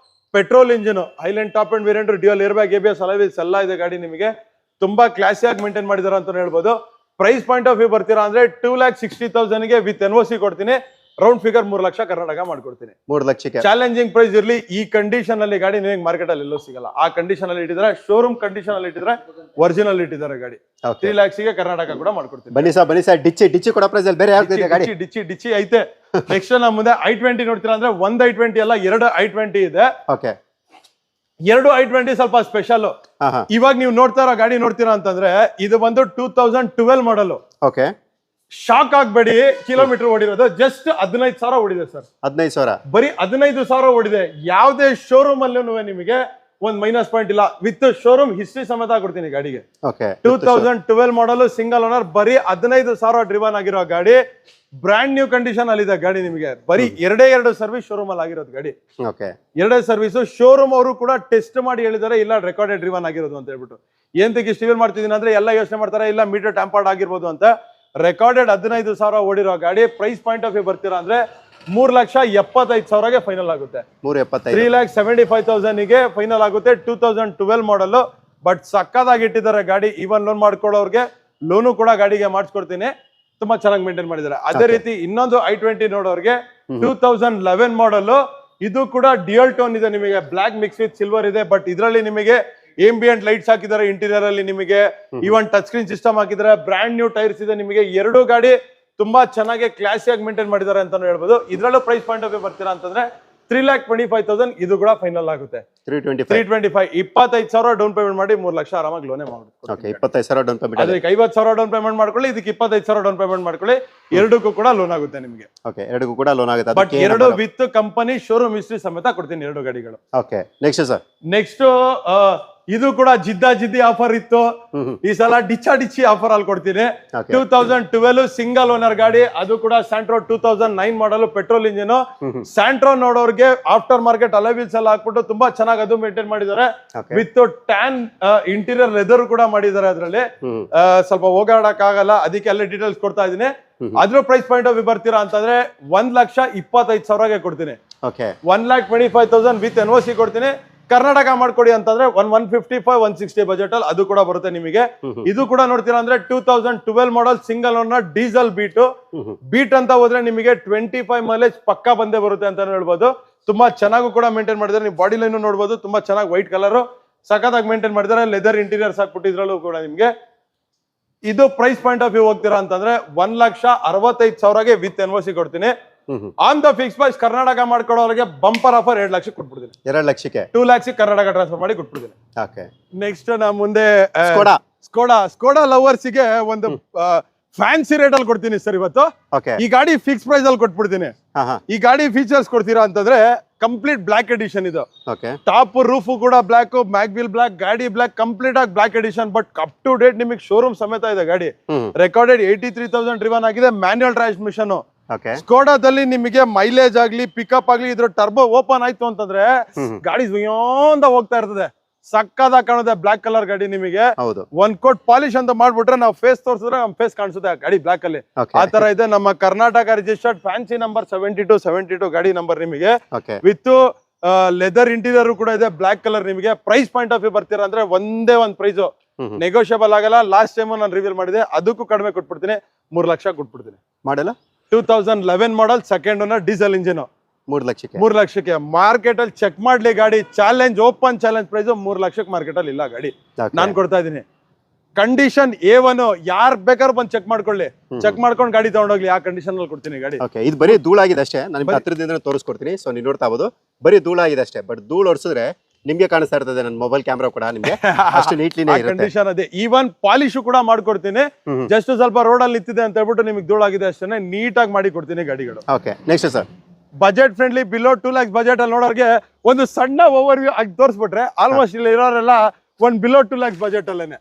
petrol engine, Highline top end variant, dual airbag, ABS alloy wheels ಎಲ್ಲ ಇದೆ ಗಾಡಿ. ನಿಮಗೆ ತುಂಬಾ ಕ್ಲಾಸಿ ಆಗಿ ಮೇಂಟೈನ್ ಮಾಡಿದಾರೆ ಅಂತ ಹೇಳ್ಬೋದು. ಪ್ರೈಸ್ ಪಾಯಿಂಟ್ ಆಫ್ ವ್ಯೂ ಬರ್ತೀರಾ ಅಂದ್ರೆ 2,60,000ಗೆ ವಿತ್ NOC ಕೊಡ್ತೀನಿ. ರೌಂಡ್ ಫಿಗರ್ 3 ಲಕ್ಷ ಕರ್ನಾಟಕ ಮಾಡ್ಕೊಡ್ತೀನಿ. 3 ಲಕ್ಷಕ್ಕೆ ಚಾಲೆಂಜಿಂಗ್ ಪ್ರೈಸ್ ಇರ್ಲಿ, ಈ ಕಂಡೀಷನ್ ಅಲ್ಲಿ ಗಾಡಿ ನಿಮಗೆ ಮಾರ್ಕೆಟ್ ಅಲ್ಲಿ ಎಲ್ಲೂ ಸಿಗಲ್ಲ. ಆ ಕಂಡೀಷನ್ ಅಲ್ಲಿ ಇಟ್ಟಿದ್ರೆ, ಶೋರೂಮ್ ಕಂಡೀಷನ್ ಅಲ್ಲಿ ಇಟ್ಟಿದ್ರೆ, ಒರಿಜಿನಲ್ ಇಟ್ಟಿದ್ದಾರೆ ಗಾಡಿ. 3 lakhs ಕರ್ನಾಟಕ ಕೂಡ ಮಾಡ್ಕೊಡ್ತೀನಿ. ಬನ್ನಿ ಸರ್ ಡಿಚ್ಚಿ ಕೊಡೋ ಪ್ರೈಸ್ ಅಲ್ಲಿ ಬೇರೆ ಯಾವ್ದು ಗಾಡಿ? ಡಿಚ್ಚಿ ಐತೆ. ನೆಕ್ಸ್ಟ್ ನಮ್ಮ ಮುಂದೆ i20 ನೋಡ್ತೀರಾ ಅಂದ್ರೆ ಒಂದು i20 ಅಲ್ಲ, 2 i20 ಇದೆ. ಓಕೆ, 2 i20 ಸ್ವಲ್ಪ ಸ್ಪೆಷಲ್. ಇವಾಗ ನೀವು ನೋಡ್ತಾ ಇರೋ ಗಾಡಿ ನೋಡ್ತೀರಾ ಅಂತಂದ್ರೆ ಇದು ಬಂದು 2012 ಮಾಡಲ್. ಓಕೆ, ಶಾಕ್ ಆಗ್ಬೇಡಿ, ಕಿಲೋಮೀಟರ್ ಓಡಿರೋದು ಜಸ್ಟ್ 15,000 ಓಡಿದೆ ಸರ್. 15,000 ಬರೀ 15,000 ಓಡಿದೆ. ಯಾವುದೇ ಶೋರೂಮ್ ಅಲ್ಲೂ ನಿಮಗೆ ಒಂದ್ ಮೈನಸ್ ಪಾಯಿಂಟ್ ಇಲ್ಲ. ವಿತ್ ಶೋರೂಮ್ ಹಿಸ್ಟ್ರಿ ಸಮೇತ ಕೊಡ್ತೀನಿ ಗಾಡಿಗೆ. 2012 ಮಾಡಲ್, ಸಿಂಗಲ್ ಓನರ್, ಬರೀ 15,000 ಡ್ರಿವನ್ ಆಗಿರೋ ಗಾಡಿ. ಬ್ರ್ಯಾಂಡ್ ನ್ಯೂ ಕಂಡೀಷನ್ ಅಲ್ಲಿ ಇದೆ ಗಾಡಿ. ನಿಮಗೆ ಬರೀ 2 ಸರ್ವಿಸ್ ಶೋರೂಮ್ ಅಲ್ಲಿ ಆಗಿರೋದು ಗಾಡಿ. 2 ಸರ್ವಿಸ್ ಶೋರೂಮ್ ಅವರು ಕೂಡ ಟೆಸ್ಟ್ ಮಾಡಿ ಹೇಳಿದಾರೆ, ಇಲ್ಲ ರೆಕಾರ್ಡೆಡ್ ಡ್ರಿವನ್ ಆಗಿರೋದು ಅಂತ ಹೇಳ್ಬಿಟ್ಟು. ಏಂತಕ್ಕೆ ಸ್ಟಿವಲ್ ಮಾಡ್ತಿದ್ದೀನಿ ಅಂದ್ರೆ ಎಲ್ಲ ಯೋಚನೆ ಮಾಡ್ತಾರೆ, ಇಲ್ಲ ಮೀಟರ್ ಟ್ಯಾಂಪರ್ಡ್ ಆಗಿರ್ಬೋದು ಅಂತ. ರೆಕಾರ್ಡೆಡ್ 15,000 ಓಡಿರೋ ಗಾಡಿ. ಪ್ರೈಸ್ ಪಾಯಿಂಟ್ ಆಫ್ ವ್ಯೂ ಬರ್ತೀರಾ ಅಂದ್ರೆ 3,75,000ಗೆ ಫೈನಲ್ ಆಗುತ್ತೆ. 3,75,000 ಗೆ ಫೈನಲ್ ಆಗುತ್ತೆ. 2012 ಮಾಡಲ್, ಬಟ್ ಸಕ್ಕದಾಗಿ ಇಟ್ಟಿದ್ದಾರೆ ಗಾಡಿ. ಈವನ್ ಲೋನ್ ಮಾಡ್ಕೊಳ್ಳೋರ್ಗೆ ಲೋನು ಕೂಡ ಗಾಡಿಗೆ ಮಾಡಿಸ್ಕೊಡ್ತೀನಿ. ತುಂಬಾ ಚೆನ್ನಾಗಿ ಮೇಂಟೈನ್ ಮಾಡಿದ್ದಾರೆ. ಅದೇ ರೀತಿ ಇನ್ನೊಂದು i20 ನೋಡೋರ್ಗೆ 2011 ಮಾಡಲ್. ಇದು ಕೂಡ ಡ್ಯುಯಲ್ ಟೋನ್ ಇದೆ. ನಿಮಗೆ ಬ್ಲಾಕ್ ಮಿಕ್ಸ್ ವಿತ್ ಸಿಲ್ವರ್ ಇದೆ. ಬಟ್ ಇದರಲ್ಲಿ ನಿಮಗೆ ಏಂಬಿಯಂಟ್ ಲೈಟ್ಸ್ ಹಾಕಿದ್ದಾರೆ ಇಂಟೀರಿಯರ್ ಅಲ್ಲಿ. ನಿಮಗೆ ಈವನ್ ಟಚ್ ಸ್ಕ್ರೀನ್ ಸಿಸ್ಟಮ್ ಹಾಕಿದ್ದಾರೆ. ಬ್ರ್ಯಾಂಡ್ ನ್ಯೂ ಟೈರ್ಸ್ ಇದೆ. ನಿಮಗೆ 2 ಗಾಡಿ ತುಂಬಾ ಚೆನ್ನಾಗಿ ಕ್ಲಾಸಿಯಾಗಿ ಮೇಂಟೈನ್ ಮಾಡಿದ್ದಾರೆ ಅಂತಾನು ಹೇಳ್ಬೋದು. ಇದ್ರಲ್ಲೂ ಪ್ರೈಸ್ ಪಾಯಿಂಟ್ ಆಫ್ ವ್ಯೂ ಬರ್ತೀರಾ ಅಂತಂದ್ರೆ 3,25,000 ಇದು ಕೂಡ ಫೈನಲ್ ಆಗುತ್ತೆ. 325 25,000 ಡೌನ್ ಪೇಮೆಂಟ್ ಮಾಡಿ 3 ಲಕ್ಷ ಆರಾಮಾಗಿ ಲೋನೇ ಮಾಡ್ಬೋದು. 25,000 ಡೌನ್ ಪೇಮೆಂಟ್, ಅದಕ್ಕೆ 50,000 ಡೌನ್ ಪೇಮೆಂಟ್ ಮಾಡ್ಕೊಳ್ಳಿ, ಇದಕ್ಕೆ 25,000 ಡೌನ್ ಪೇಮೆಂಟ್ ಮಾಡ್ಕೊಳ್ಳಿ. ಎರಡಕ್ಕೂ ಕೂಡ ಲೋನ್ ಆಗುತ್ತೆ ನಿಮಗೆ. ಎರಡಕ್ಕೂ ಕೂಡ ಲೋನ್ ಆಗುತ್ತೆ. But 2 with company showroom history ಸಮೇತ ಕೊಡ್ತೀನಿ 2 ಗಾಡಿಗಳು. ನೆಕ್ಸ್ಟ್ ಸರ್, ನೆಕ್ಸ್ಟ್ ಇದು ಕೂಡ ಜಿದ್ದಿ ಆಫರ್ ಇತ್ತು. ಈ ಸಲ ಡಿಚ್ಚಿ ಆಫರ್ ಅಲ್ಲಿ ಕೊಡ್ತೀನಿ. 2012 ಸಿಂಗಲ್ ಓನರ್ ಗಾಡಿ. ಅದು ಕೂಡ Santro 2009 model, petrol engine. Santro ನೋಡೋರ್ಗೆ ಆಫ್ಟರ್ ಮಾರ್ಕೆಟ್ ಅಲೋವಿಲ್ಸ್ ಎಲ್ಲ ಹಾಕ್ಬಿಟ್ಟು ತುಂಬಾ ಚೆನ್ನಾಗಿ ಅದು ಮೇಂಟೈನ್ ಮಾಡಿದ್ದಾರೆ. ವಿತ್ ಟ್ಯಾನ್ ಇಂಟೀರಿಯರ್ ಲೆದರ್ ಕೂಡ ಮಾಡಿದ್ದಾರೆ. ಅದರಲ್ಲಿ ಸ್ವಲ್ಪ ಹೋಗಾಡಕ್ ಆಗಲ್ಲ, ಅದಕ್ಕೆ ಎಲ್ಲ ಡೀಟೇಲ್ಸ್ ಕೊಡ್ತಾ ಇದೀನಿ. ಅದ್ರ ಪ್ರೈಸ್ ಪಾಯಿಂಟ್ ಆಫ್ ವ್ಯೂ ಬರ್ತೀರಾ ಅಂತಂದ್ರೆ 1,25,000ಗೆ ಕೊಡ್ತೀನಿ. 1,25,000 ವಿತ್ NOC ಕೊಡ್ತೀನಿ. ಕರ್ನಾಟಕ ಮಾಡ್ಕೊಡಿ ಅಂತಂದ್ರೆ 155-160 ಬಜೆಟ್ ಅಲ್ಲಿ ಅದು ಕೂಡ ಬರುತ್ತೆ ನಿಮಗೆ. ಇದು ಕೂಡ ನೋಡ್ತೀರಾ ಅಂದ್ರೆ 2012 ಮಾಡಲ್, ಸಿಂಗಲ್ ಓನರ್, ಡೀಸೆಲ್ ಬೀಟ್ ಅಂತ ಹೋದ್ರೆ ನಿಮಗೆ 25 ಮೈಲೇಜ್ ಪಕ್ಕಾ ಬಂದೇ ಬರುತ್ತೆ ಅಂತ ಹೇಳ್ಬೋದು. ತುಂಬಾ ಚೆನ್ನಾಗೂ ಕೂಡ ಮೇಂಟೈನ್ ಮಾಡಿದ್ದಾರೆ. ನೀವು ಬಾಡಿ ಲೈನ್ ನೋಡ್ಬೋದು, ತುಂಬಾ ಚೆನ್ನಾಗಿ ವೈಟ್ ಕಲರ್ ಸಖತ್ತಾಗಿ ಮೇಂಟೈನ್ ಮಾಡಿದ್ದಾರೆ. ಲೆದರ್ ಇಂಟೀರಿಯರ್ಸ್ ಹಾಕ್ಬಿಟ್ಟಿದ್ರಲ್ಲೂ ಕೂಡ ನಿಮ್ಗೆ. ಇದು ಪ್ರೈಸ್ ಪಾಯಿಂಟ್ ಆಫ್ ವ್ಯೂ ಹೋಗ್ತೀರಾ ಅಂತಂದ್ರೆ 1,65,000ಗೆ ವಿತ್ NOC ಕೊಡ್ತೀನಿ. On the fix price Karnataka ಮಾಡ್ಕೊಡೋರಿಗೆ ಬಂಪರ್ ಆಫರ್ 2 ಲಕ್ಷ ಕೊಟ್ಬಿಡ್ತೀನಿ. 2 ಲಕ್ಷಕ್ಕೆ 2 lakhs ಕರ್ನಾಟಕ ಟ್ರಾನ್ಸ್ಫರ್ ಮಾಡಿ ಕೊಟ್ಬಿಡ್ತೀನಿ. ನೆಕ್ಸ್ಟ್ ನಾ ಮುಂದೆ ಸ್ಕೋಡಾ ಲವರ್ಸ್ಗೆ ಒಂದು ಫ್ಯಾನ್ಸಿ ರೇಟ್ ಅಲ್ಲಿ ಕೊಡ್ತೀನಿ ಸರ್ ಇವತ್ತು. ಈ ಗಾಡಿ ಫಿಕ್ಸ್ ಪ್ರೈಸ್ ಅಲ್ಲಿ ಕೊಟ್ಬಿಡ್ತೀನಿ. ಈ ಗಾಡಿ ಫೀಚರ್ಸ್ ಕೊಡ್ತೀರಾ ಅಂತಂದ್ರೆ ಕಂಪ್ಲೀಟ್ ಬ್ಲಾಕ್ ಎಡಿಷನ್ ಇದು. ಟಾಪ್ ರೂಫ್ ಕೂಡ ಬ್ಲಾಕ್, ಮ್ಯಾಗ್ವಿಲ್ ಬ್ಲಾಕ್, ಗಾಡಿ ಬ್ಲಾಕ್, ಕಂಪ್ಲೀಟ್ ಆಗಿ black edition. But up to date ನಿಮಗೆ ಶೋರೂಮ್ ಸಮೇತ ಇದೆ ಗಾಡಿ. ರೆಕಾರ್ಡೆಡ್ 83,000 ಡ್ರಿವನ್ ಆಗಿದೆ. Manual transmission. ಸ್ಕೋಡಾದಲ್ಲಿ ನಿಮಗೆ ಮೈಲೇಜ್ ಆಗ್ಲಿ, ಪಿಕಪ್ ಆಗ್ಲಿ, ಇದ್ರ ಟರ್ಬೋ ಓಪನ್ ಆಯ್ತು ಅಂತಂದ್ರೆ ಗಾಡಿ ಅಂತ ಹೋಗ್ತಾ ಇರ್ತದೆ. ಸಕ್ಕದಾಗಿ ಕಾಣುತ್ತೆ. ಬ್ಲಾಕ್ ಕಲರ್ ಗಾಡಿ ನಿಮಗೆ 1 ಕೋಟ್ ಪಾಲಿಶ್ ಅಂತ ಮಾಡ್ಬಿಟ್ರೆ ನಾವು ಫೇಸ್ ತೋರಿಸಿದ್ರೆ ನಮ್ ಫೇಸ್ ಕಾಣಿಸುತ್ತೆ ಗಾಡಿ ಬ್ಲಾಕ್ ಅಲ್ಲಿ. ಆ ತರ ಇದೆ. ನಮ್ಮ ಕರ್ನಾಟಕ ರಿಜಿಸ್ಟರ್ಡ್ ಫ್ಯಾನ್ಸಿ ನಂಬರ್ 7272 ಗಾಡಿ ನಂಬರ್ ನಿಮಗೆ. ವಿತ್ ಲೆದರ್ ಇಂಟೀರಿಯರ್ ಕೂಡ ಇದೆ, ಬ್ಲಾಕ್ ಕಲರ್. ನಿಮಗೆ ಪ್ರೈಸ್ ಪಾಯಿಂಟ್ ಆಫ್ ವ್ಯೂ ಬರ್ತೀರಾ ಅಂದ್ರೆ ಒಂದೇ ಒಂದು ಪ್ರೈಸ್, ನೆಗೋಷಿಯಬಲ್ ಆಗಲ್ಲ. ಲಾಸ್ಟ್ ಟೈಮ್ ನಾನು ರಿವೀಲ್ ಮಾಡಿದೆ, ಅದಕ್ಕೂ ಕಡಿಮೆ ಕೊಟ್ಬಿಡ್ತೀನಿ. 3 ಲಕ್ಷ ಕೊಟ್ಬಿಡ್ತೀನಿ. ಮಾಡಲ್ಲ 2011 ಮಾಡಲ್, ಸೆಕೆಂಡ್ ಓನರ್, ಡೀಸೆಲ್ ಇಂಜಿನ್. 3 ಲಕ್ಷಕ್ಕೆ ಮಾರ್ಕೆಟ್ ಅಲ್ಲಿ ಚೆಕ್ ಮಾಡ್ಲಿ ಗಾಡಿ. ಚಾಲೆಂಜ್, ಓಪನ್ ಚಾಲೆಂಜ್ ಪ್ರೈಸ್ 3 ಲಕ್ಷಕ್ಕೆ ಮಾರ್ಕೆಟ್ ಅಲ್ಲಿ ಇಲ್ಲ ಗಾಡಿ. ನಾನ್ ಕೊಡ್ತಾ ಇದೀನಿ. ಕಂಡೀಷನ್ A1, ಯಾರ್ ಬೇಕಾದ್ರೂ ಬಂದು ಚೆಕ್ ಮಾಡ್ಕೊಳ್ಳಿ. ಚೆಕ್ ಮಾಡ್ಕೊಂಡು ಗಾಡಿ ತಗೊಂಡೋಗ್ಲಿ. ಆ ಕಂಡೀಷನ್ ಅಲ್ಲಿ ಕೊಡ್ತೀನಿ ಗಾಡಿ. ಇದು ಬರೀ ಧೂಳಾಗಿದೆ ಅಷ್ಟೇ. ನಾನು ಹತ್ರದಿಂದ ತೋರಿಸ್ಕೊಡ್ತೀನಿ. ಸೊ ನೀವು ನೋಡ್ತಾ ಇರ್ಬೋದು, ಬರೀ ಧೂಳಾಗಿದೆ ಅಷ್ಟೇ. ಬಟ್ ಧೂಳು ಹೊಡ್ಸಿದ್ರೆ ನಿಮ್ಗೆ ಕಾಣಿಸ್ತಾ ಇರ್ತದೆ. ನನ್ನ ಮೊಬೈಲ್ ಕ್ಯಾಮ್ರಾ ಕೂಡ ನಿಮ್ಗೆ ಅಷ್ಟು ನೀಟ್ಲಿನೇ ಇರುತ್ತೆ. ಕಂಡೀಷನ್ ಅದೇ. ಈವನ್ ಪಾಲಿಶ್ ಕೂಡ ಮಾಡ್ಕೊಡ್ತೀನಿ. ಜಸ್ಟ್ ಸ್ವಲ್ಪ ರೋಡ್ ಅಲ್ಲಿ ನಿಂತಿದೆ ಅಂತ ಹೇಳ್ಬಿಟ್ಟು ನಿಮ್ಗೆ ಧೂಳಾಗಿದೆ ಅಷ್ಟೇ, ನೀಟಾಗಿ ಮಾಡಿ ಕೊಡ್ತೀನಿ ಗಾಡಿಗಳು. Next sir, budget friendly, below 2 lakhs budget ಅಲ್ಲಿ ನೋಡೋರಿಗೆ ಒಂದು ಸಣ್ಣ ಓವರ್ ವ್ಯೂ ಆಗಿ ತೋರಿಸ್ಬಿಟ್ರೆ ಆಲ್ಮೋಸ್ಟ್ ಇಲ್ಲಿ ಇರೋರೆಲ್ಲ ಒಂದು ಬಿಲೋ 2 lakhs ಬಜೆಟ್ ಅಲ್ಲೇನೆ.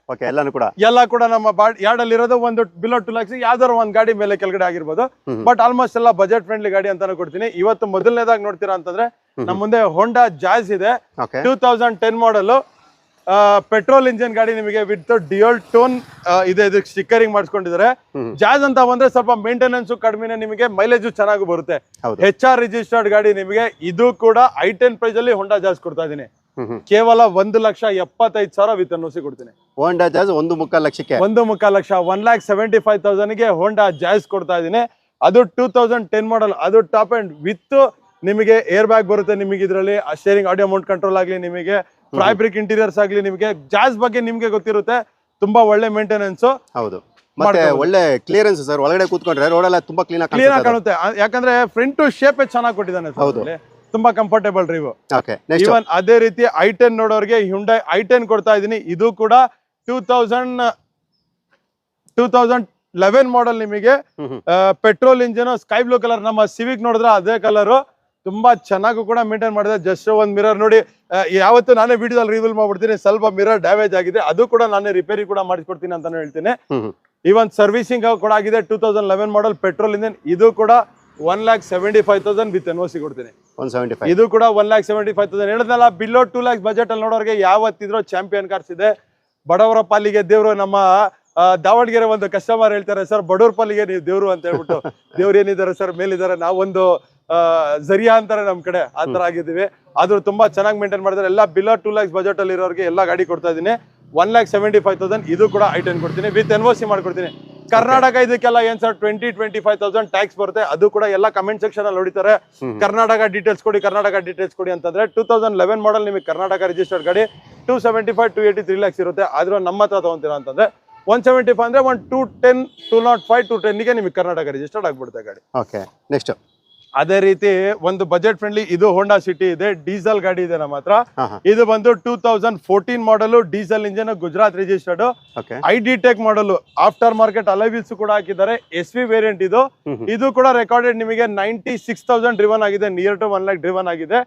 ಎಲ್ಲ ಕೂಡ ನಮ್ಮ ಯಾರ್ಡ್ ಅಲ್ಲಿ ಇರೋದು ಒಂದು ಬಿಲೋ 2 lakhs. ಯಾವ್ದಾದ್ರು ಒಂದು ಗಾಡಿ ಮೇಲೆ ಕೆಳಗಡೆ ಆಗಿರ್ಬೋದು. ಬಟ್ ಆಲ್ಮೋಸ್ಟ್ ಎಲ್ಲ ಬಜೆಟ್ ಫ್ರೆಂಡ್ಲಿ ಗಾಡಿ ಅಂತಾನು ಕೊಡ್ತೀನಿ. ಇವತ್ತು ಮೊದಲನೇದಾಗಿ ನೋಡ್ತೀರಾ ಅಂತಂದ್ರೆ ನಮ್ಮ ಮುಂದೆ ಹೋಂಡಾ ಜಾಜ್ ಇದೆ. 2010 ಮಾಡಲ್, ಪೆಟ್ರೋಲ್ ಇಂಜಿನ್ ಗಾಡಿ ನಿಮಗೆ. ವಿತ್ ಡ್ಯುಯಲ್ ಟೋನ್ ಇದೆ. ಇದಕ್ಕೆ ಸ್ಟಿಕ್ಕರಿಂಗ್ ಮಾಡಿಸ್ಕೊಂಡಿದ್ದಾರೆ. ಜಾಜ್ ಅಂತ ಬಂದ್ರೆ ಸ್ವಲ್ಪ ಮೇಂಟೆನೆನ್ಸ್ ಕಡಿಮೆ, ನಿಮಗೆ ಮೈಲೇಜ್ ಚೆನ್ನಾಗಿ ಬರುತ್ತೆ. HR ರಿಜಿಸ್ಟರ್ಡ್ ಗಾಡಿ ನಿಮಗೆ. ಇದು ಕೂಡ i10 ಪ್ರೈಸ್ ಅಲ್ಲಿ ಹೋಂಡಾ ಜಾಜ್ ಕೊಡ್ತಾ ಇದೀನಿ. ಕೇವಲ 1,75,000 ವಿತ್ NOC ಕೊಡ್ತೀನಿ. ಹೋಂಡಾ ಜಾಜ್ 1.25 ಲಕ್ಷಕ್ಕೆ. 1.25 ಲಕ್ಷ, 1,75,000ಗೆ ಹೋಂಡಾ ಜಾಜ್ ಕೊಡ್ತಾ ಇದೀನಿ. ಅದು 2010 ಮಾಡಲ್, ಅದು ಟಾಪ್ ಅಂಡ್ ವಿತ್ ನಿಮಗೆ ಏರ್ ಬ್ಯಾಗ್ ಬರುತ್ತೆ ನಿಮಗೆ ಇದರಲ್ಲಿ, ಸ್ಟೇರಿಂಗ್ ಆಡಿಯೋ ಮೌಂಟ್ ಕಂಟ್ರೋಲ್ ಆಗ್ಲಿ, ನಿಮಗೆ ಫ್ಯಾಬ್ರಿಕ್ ಇಂಟೀರಿಯರ್ಸ್ ಆಗ್ಲಿ, ನಿಮಗೆ ಜಾಸ್ ಬಗ್ಗೆ ನಿಮ್ಗೆ ಗೊತ್ತಿರುತ್ತೆ, ತುಂಬಾ ಒಳ್ಳೆ ಮೇಂಟೆನೆನ್ಸ್. ಹೌದು, ಮತ್ತೆ ಒಳ್ಳೆ ಕ್ಲಿಯರೆನ್ಸ್ ಸರ್. ಒಳಗಡೆ ಕೂತ್ಕೊಂಡ್ರೆ ರೋಡ್ ಎಲ್ಲ ತುಂಬಾ ಕ್ಲೀನ್ ಆಗಿ ಕಾಣುತ್ತೆ, ಯಾಕಂದ್ರೆ ಫ್ರಂಟ್ ಶೇಪ್ ಚೆನ್ನಾಗಿ ಕೊಟ್ಟಿದ್ದಾನೆ, ತುಂಬಾ ಕಂಫರ್ಟೇಬಲ್ ರಿವ್ಯೂ. ಇವನ್ ಅದೇ ರೀತಿ i10 ನೋಡೋರಿಗೆ Hyundai i10 ಕೊಡ್ತಾ ಇದೀನಿ. ಇದು ಕೂಡ 2011 ಮಾಡಲ್, ನಿಮಗೆ petrol engine, sky blue colour. ನಮ್ಮ ಸಿವಿಕ್ ನೋಡಿದ್ರೆ ಅದೇ ಕಲರ್, ತುಂಬಾ ಚೆನ್ನಾಗೂ ಕೂಡ ಮೇಂಟೈನ್ ಮಾಡಿದೆ. ಜಸ್ಟ್ ಒಂದ್ ಮಿರರ್ ನೋಡಿ, ಯಾವತ್ತು ನಾನೇ ವಿಡಿಯೋದಲ್ಲಿ ರಿವೀಲ್ ಮಾಡ್ಬಿಡ್ತೀನಿ, ಸ್ವಲ್ಪ ಮಿರರ್ ಡ್ಯಾಮೇಜ್ ಆಗಿದೆ, ಅದು ಕೂಡ ನಾನೇ ರಿಪೇರಿ ಕೂಡ ಮಾಡಿಸ್ಕೊಡ್ತೀನಿ ಅಂತಾನು ಹೇಳ್ತೀನಿ. ಇವನ್ ಸರ್ವಿಸಿಂಗ್ ಕೂಡ ಆಗಿದೆ. 2011 ಮಾಡಲ್ ಪೆಟ್ರೋಲ್ ಇಂಜಿನ್, ಇದು ಕೂಡ 1,75,000 ವಿತ್ NOC ಕೊಡ್ತೀನಿ. 175, ಇದು ಕೂಡ 1,75,000 ಹೇಳಿದ್ನಲ್ಲ. ಬಿಲೋ 2 lakhs ಬಜೆಟ್ ಅಲ್ಲಿ ನೋಡೋರಿಗೆ ಯಾವತ್ತಿದ್ರು ಚಾಂಪಿಯನ್ ಕಾರ್ಸ್ ಇದೆ. ಬಡವರ ಪಾಲಿಗೆ ದೇವ್ರು. ನಮ್ಮ ದಾವಣಗೆರೆ ಒಂದು ಕಸ್ಟಮರ್ ಹೇಳ್ತಾರೆ, ಸರ್ ಬಡವ್ರ ಪಾಲಿಗೆ ನೀವು ದೇವ್ರು ಅಂತ ಹೇಳ್ಬಿಟ್ಟು. ದೇವ್ರು ಏನಿದ್ದಾರೆ ಸರ್, ಮೇಲಿದ್ದಾರೆ, ನಾವೊಂದು ಝರಿಯಾ ಅಂತಾರೆ ನಮ್ ಕಡೆ, ಆ ತರ ಆಗಿದ್ದೀವಿ. ಆದ್ರೂ ತುಂಬಾ ಚೆನ್ನಾಗಿ ಮೇಂಟೈನ್ ಮಾಡಿದ್ರೆ. ಎಲ್ಲ ಬಿಲೋ 2 lakhs ಬಜೆಟ್ ಅಲ್ಲಿ ಇರೋರಿಗೆ ಎಲ್ಲ ಗಾಡಿ ಕೊಡ್ತಾ ಇದೀನಿ. 1,75,000. ಇದು ಕೂಡ i10 ಕೊಡ್ತೀನಿ, ವಿತ್ NOC ಮಾಡ್ಕೊಡ್ತೀನಿ. ಕರ್ನಾಟಕ ಇದಕ್ಕೆಲ್ಲ ಏನ್ ಸರ್ 20-25,000 ಟ್ಯಾಕ್ಸ್ ಬರುತ್ತೆ. ಅದು ಕೂಡ ಎಲ್ಲ ಕಮೆಂಟ್ ಸೆಕ್ಷನ್ ಅಲ್ಲಿ ಹೊಡಿತಾರೆ, ಕರ್ನಾಟಕ ಡೀಟೇಲ್ಸ್ ಕೊಡಿ, ಕರ್ನಾಟಕ ಡೀಟೇಲ್ಸ್ ಕೊಡಿ ಅಂತಂದ್ರೆ. 2011 ಮಾಡಲ್ ನಿಮಗೆ ಕರ್ನಾಟಕ ರಿಜಿಸ್ಟರ್ಡ್ ಗಾಡಿ 275-283 lakhs ಇರುತ್ತೆ. ಆದ್ರೂ ನಮ್ಮ ಹತ್ರ ತಗೊಂತೀರಾ ಅಂತಂದ್ರೆ 175 ಅಂದ್ರೆ 210, 205, 210 ನಿಮಗೆ ಕರ್ನಾಟಕ ರಿಜಿಸ್ಟರ್ಡ್ ಆಗ್ಬಿಡುತ್ತೆ ಗಾಡಿ. ಓಕೆ, ನೆಕ್ಸ್ಟ್ ಅದೇ ರೀತಿ ಒಂದು ಬಜೆಟ್ ಫ್ರೆಂಡ್ಲಿ, ಇದು ಹೋಂಡಾ ಸಿಟಿ ಇದೆ, ಡೀಸೆಲ್ ಗಾಡಿ ಇದೆ ನಮ್ಮ ಹತ್ರ. ಇದು ಬಂದು 2014 model, diesel engine, Gujarat registered, ID tech model, after market alloy wheels ಕೂಡ ಹಾಕಿದ್ದಾರೆ. SV ವೇರಿಯಂಟ್ ಇದು. ಇದು ಕೂಡ ರೆಕಾರ್ಡೆಡ್ ನಿಮಗೆ 96,000 ಡ್ರಿವನ್ ಆಗಿದೆ, ನಿಯರ್ ಟು 1 lakh ಡ್ರಿವನ್ ಆಗಿದೆ,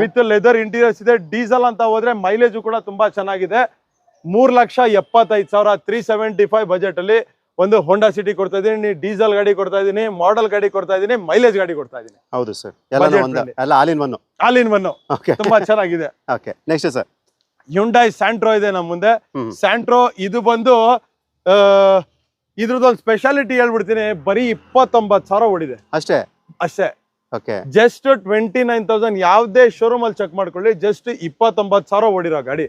ವಿತ್ ಲೆದರ್ ಇಂಟೀರಿಯರ್ಸ್ ಇದೆ. ಡೀಸೆಲ್ ಅಂತ ಹೋದ್ರೆ ಮೈಲೇಜ್ ಕೂಡ ತುಂಬಾ ಚೆನ್ನಾಗಿದೆ. 3,75,000 375 ಬಜೆಟ್ ಅಲ್ಲಿ ಒಂದು ಹೋಂಡಾ ಸಿಟಿ ಕೊಡ್ತಾ ಇದೀನಿ, ಡೀಸೆಲ್ ಗಾಡಿ ಕೊಡ್ತಾ ಇದೀನಿ, ಮಾಡೆಲ್ ಗಾಡಿ ಕೊಡ್ತಾ ಇದೀನಿ, ಮೈಲೇಜ್ ಗಾಡಿ ಕೊಡ್ತಾ ಇದೀನಿ. ಹೌದು ಸರ್, ಎಲ್ಲ ಆಲ್ ಇನ್ ಒನ್. ತುಂಬಾ ಚೆನ್ನಾಗಿದೆ. Okay, next sir Hyundai Santro ಇದೆ ನಮ್ಮ ಮುಂದೆ. ಸ್ಯಾಂಟ್ರೋ ಇದು ಬಂದು ಇದ್ರದ್ದೊಂದು ಸ್ಪೆಷಾಲಿಟಿ ಹೇಳ್ಬಿಡ್ತೀನಿ, ಬರೀ 29,000 ಓಡಿದೆ ಅಷ್ಟೇ. ಜಸ್ಟ್ 29,000. ಯಾವ್ದೇ ಶೋರೂಮ್ ಅಲ್ಲಿ ಚೆಕ್ ಮಾಡ್ಕೊಳ್ಳಿ, ಜಸ್ಟ್ 29,000 ಓಡಿರೋ ಗಾಡಿ.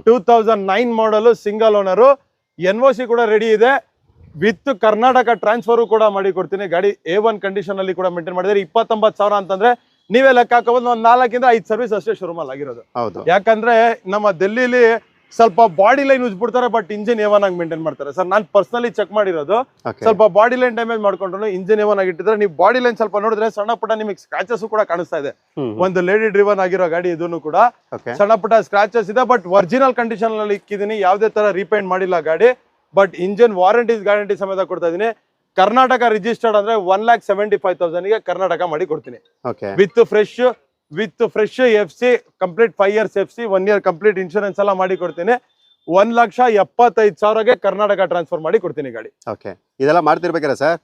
2009 ಮಾಡಲ್, ಸಿಂಗಲ್ ಓನರ್, NOC ಕೂಡ ರೆಡಿ ಇದೆ, ವಿತ್ ಕರ್ನಾಟಕ ಟ್ರಾನ್ಸ್ಫರ್ ಕೂಡ ಮಾಡಿ ಕೊಡ್ತೀನಿ. ಗಾಡಿ A1 ಕಂಡೀಷನ್ ಅಲ್ಲಿ ಕೂಡ ಮೇಂಟೈನ್ ಮಾಡಿದ್ರೆ. 29,000 ಅಂತಂದ್ರೆ ನೀವೇ ಲೆಕ್ಕ ಹಾಕೋಬಹುದು, ಒಂದು 4-5 ಸರ್ವಿಸ್ ಅಷ್ಟೇ ಶೋರೂಮ್ ಅಲ್ಲಿ ಆಗಿರೋದು. ಯಾಕಂದ್ರೆ ನಮ್ಮ ಡೆಲ್ಲಿಲಿ ಸ್ವಲ್ಪ ಬಾಡಿ ಲೈನ್ ಉಜ್ಬಿಡ್ತಾರೆ, ಬಟ್ ಇಂಜಿನ್ A1 ಆಗಿ ಮೇಂಟೈನ್ ಮಾಡ್ತಾರೆ. ಸರ್ ನಾನು ಪರ್ಸನಲಿ ಚೆಕ್ ಮಾಡಿರೋದು, ಸ್ವಲ್ಪ ಬಾಡಿ ಲೈನ್ ಡ್ಯಾಮೇಜ್ ಮಾಡ್ಕೊಂಡ್ರು ಇಂಜಿನ್ A1 ಆಗಿ ಇಟ್ಟಿದ್ರೆ, ನೀವು ಬಾಡಿ ಲೈನ್ ಸ್ವಲ್ಪ ನೋಡಿದ್ರೆ ಸಣ್ಣ ಪುಟ್ಟ ನಿಮಗೆ ಸ್ಕ್ರಾಚಸ್ ಕೂಡ ಕಾಣಿಸ್ತಾ ಇದೆ. ಒಂದು ಲೇಡಿ ಡ್ರಿವನ್ ಆಗಿರೋ ಗಾಡಿ, ಇದನ್ನು ಕೂಡ ಸಣ್ಣ ಪುಟ್ಟ ಸ್ಕ್ರಾಚಸ್ ಇದೆ, ಬಟ್ ಒರಿಜಿನಲ್ ಕಂಡೀಷನ್ ಅಲ್ಲಿ ಇಕ್ಕಿದೀನಿ, ಯಾವ್ದೇ ತರ ರೀಪೇಂಟ್ ಮಾಡಿಲ್ಲ ಗಾಡಿ. ಬಟ್ ಇಂಜಿನ್ ವಾರಂಟಿ ಗ್ಯಾರಂಟಿ ಸಮೇತ ಕೊಡ್ತಾ ಇದೀನಿ. ಕರ್ನಾಟಕ ರಿಜಿಸ್ಟರ್ಡ್ ಅಂದ್ರೆ 1,75,000 ಕರ್ನಾಟಕ ಮಾಡಿ ಕೊಡ್ತೀನಿ, with fresh FC, complete 5 years FC, 1 year complete insurance ಎಲ್ಲ ಮಾಡಿ ಕೊಡ್ತೀನಿ. 1,75,000 ಕರ್ನಾಟಕ ಟ್ರಾನ್ಸ್ಫರ್ ಮಾಡಿ ಕೊಡ್ತೀನಿ ಗಾಡಿ. ಓಕೆ, ಇದೆಲ್ಲ ಮಾಡ್ತಿರ್ಬೇಕಾರೆ ಸರ್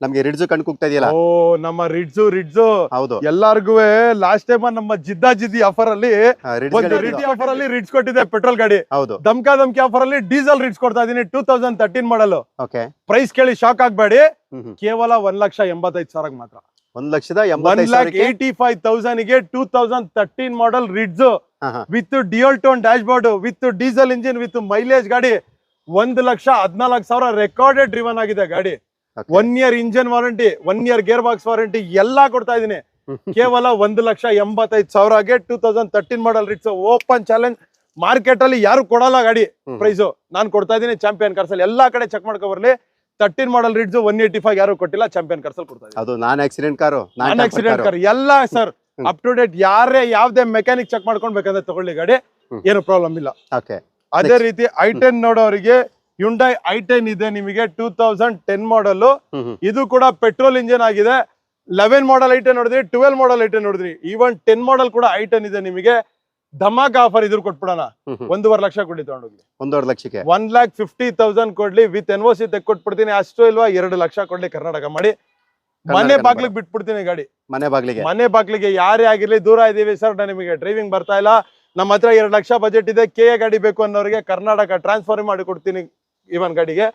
ನಮ್ಗೆ ರಿಡ್ಜ್ ಕಣ್ ಕೂಗ್ತಾ ಇದೆಯಲ್ಲ. ಓ, ನಮ್ಮ ರಿಡ್ಜ್ ಹೌದು, ಎಲ್ಲಾರ್ಗು ಲಾಸ್ಟ್ ಟೈಮ್ ನಮ್ಮ ಜಿದ್ದಿ ಆಫರ್ ಅಲ್ಲಿ ರಿಡ್ಜ್ ಕೊಟ್ಟಿದೆ, ಪೆಟ್ರೋಲ್ ಗಾಡಿ. ಹೌದು, ಧಮ್ಕಿ ಆಫರ್ ಅಲ್ಲಿ ಡೀಸೆಲ್ ರಿಡ್ಜ್ ಕೊಡ್ತಾ ಇದೀನಿ. 2013 ಮಾಡಲ್. ಪ್ರೈಸ್ ಕೇಳಿ ಶಾಕ್ ಆಗ್ಬೇಡಿ, ಕೇವಲ 1,85,000 ಮಾತ್ರ. 1,85,000 2013 ಮಾಡಲ್ Ritz, with dual tone dashboard, with diesel engine, with mileage ಗಾಡಿ. 1,14,000 ರೆಕಾರ್ಡೆಡ್ ಡ್ರಿವನ್ ಆಗಿದೆ ಗಾಡಿ. 1 year engine warranty, 1 year gearbox warranty ಎಲ್ಲಾ ಕೊಡ್ತಾ ಇದೀನಿ. ಕೇವಲ 1,85,000 2013 ಮಾಡಲ್ ರಿಡ್ಜ್. ಓಪನ್ ಚಾಲೆಂಜ್, ಮಾರ್ಕೆಟ್ ಅಲ್ಲಿ ಯಾರು ಕೊಡಲ್ಲ ಗಾಡಿ ಪ್ರೈಸ್, ನಾನು ಕೊಡ್ತಾ ಇದೀನಿ. ಚಾಂಪಿಯನ್ ಕಾರ್ಸ್ ಅಲ್ಲಿ ಎಲ್ಲಾ ಕಡೆ ಚೆಕ್ ಮಾಡ್ಕೊ ಬರ್ಲಿ. 13 ಮಾಡಲ್ ರಿಡ್ಜ್ 185 ಯಾರು ಕೊಟ್ಟಿಲ್ಲ, ಚಾಂಪಿಯನ್ ಕಾರ್ಸ್ ಅಲ್ಲಿ ಕೊಡ್ತಾ ಇದೀನಿ. ಅದು ನಾನ್ ಆಕ್ಸಿಡೆಂಟ್ ಕಾರು ಎಲ್ಲ ಸರ್ ಅಪ್ ಟು ಡೇಟ್. ಯಾವ್ದೇ ಮೆಕ್ಯಾನಿಕ್ ಚೆಕ್ ಮಾಡ್ಕೊಂಡ್ ಬೇಕಂದ್ರೆ ತಗೊಳ್ಳಿ ಗಾಡಿ, ಏನು ಪ್ರಾಬ್ಲಮ್ ಇಲ್ಲ. ಅದೇ ರೀತಿ i10 ನೋಡೋರಿಗೆ Hyundai i10 ಇದೆ ನಿಮಗೆ 2010 ಮಾಡಲ್. ಇದು ಕೂಡ ಪೆಟ್ರೋಲ್ ಇಂಜಿನ್ ಆಗಿದೆ. 11 ಮಾಡಲ್ i10 ನೋಡಿದ್ರಿ, 12 ಮಾಡಲ್ i10 ನೋಡಿದ್ರಿ, ಈವನ್ 10 ಮಾಡಲ್ ಕೂಡ i10 ಇದೆ ನಿಮಗೆ. ಧಮಾಕ ಆಫರ್ ಇದ್ರು ಕೊಟ್ಬಿಡೋಣ, 1.5 ಲಕ್ಷ ಕೊಡಿ ತಗೊಂಡೋಗಿ. 1.5 ಲಕ್ಷಕ್ಕೆ 1,50,000 ಕೊಡ್ಲಿ, ವಿತ್ NOC ತೆಕ್ಕೊಟ್ಬಿಡ್ತೀನಿ. ಅಷ್ಟು ಇಲ್ವಾ 2 ಲಕ್ಷ ಕೊಡ್ಲಿ, ಕರ್ನಾಟಕ ಮಾಡಿ ಮನೆ ಬಾಗ್ಲಿಗೆ ಬಿಟ್ಬಿಡ್ತೀನಿ ಗಾಡಿ. ಮನೆ ಬಾಗ್ಲಿಗೆ ಯಾರೇ ಆಗಿರ್ಲಿ, ದೂರ ಇದೀವಿ ಸರ್, ನಿಮಗೆ ಡ್ರೈವಿಂಗ್ ಬರ್ತಾ ಇಲ್ಲ, ನಮ್ಮ ಹತ್ರ 2 ಲಕ್ಷ ಬಜೆಟ್ ಇದೆ, KA ಗಾಡಿ ಬೇಕು ಅನ್ನೋರಿಗೆ ಕರ್ನಾಟಕ ಟ್ರಾನ್ಸ್ಫರ್ ಮಾಡಿ ಕೊಡ್ತೀನಿ. ಇವನ್ ಗಾಡಿಗೆ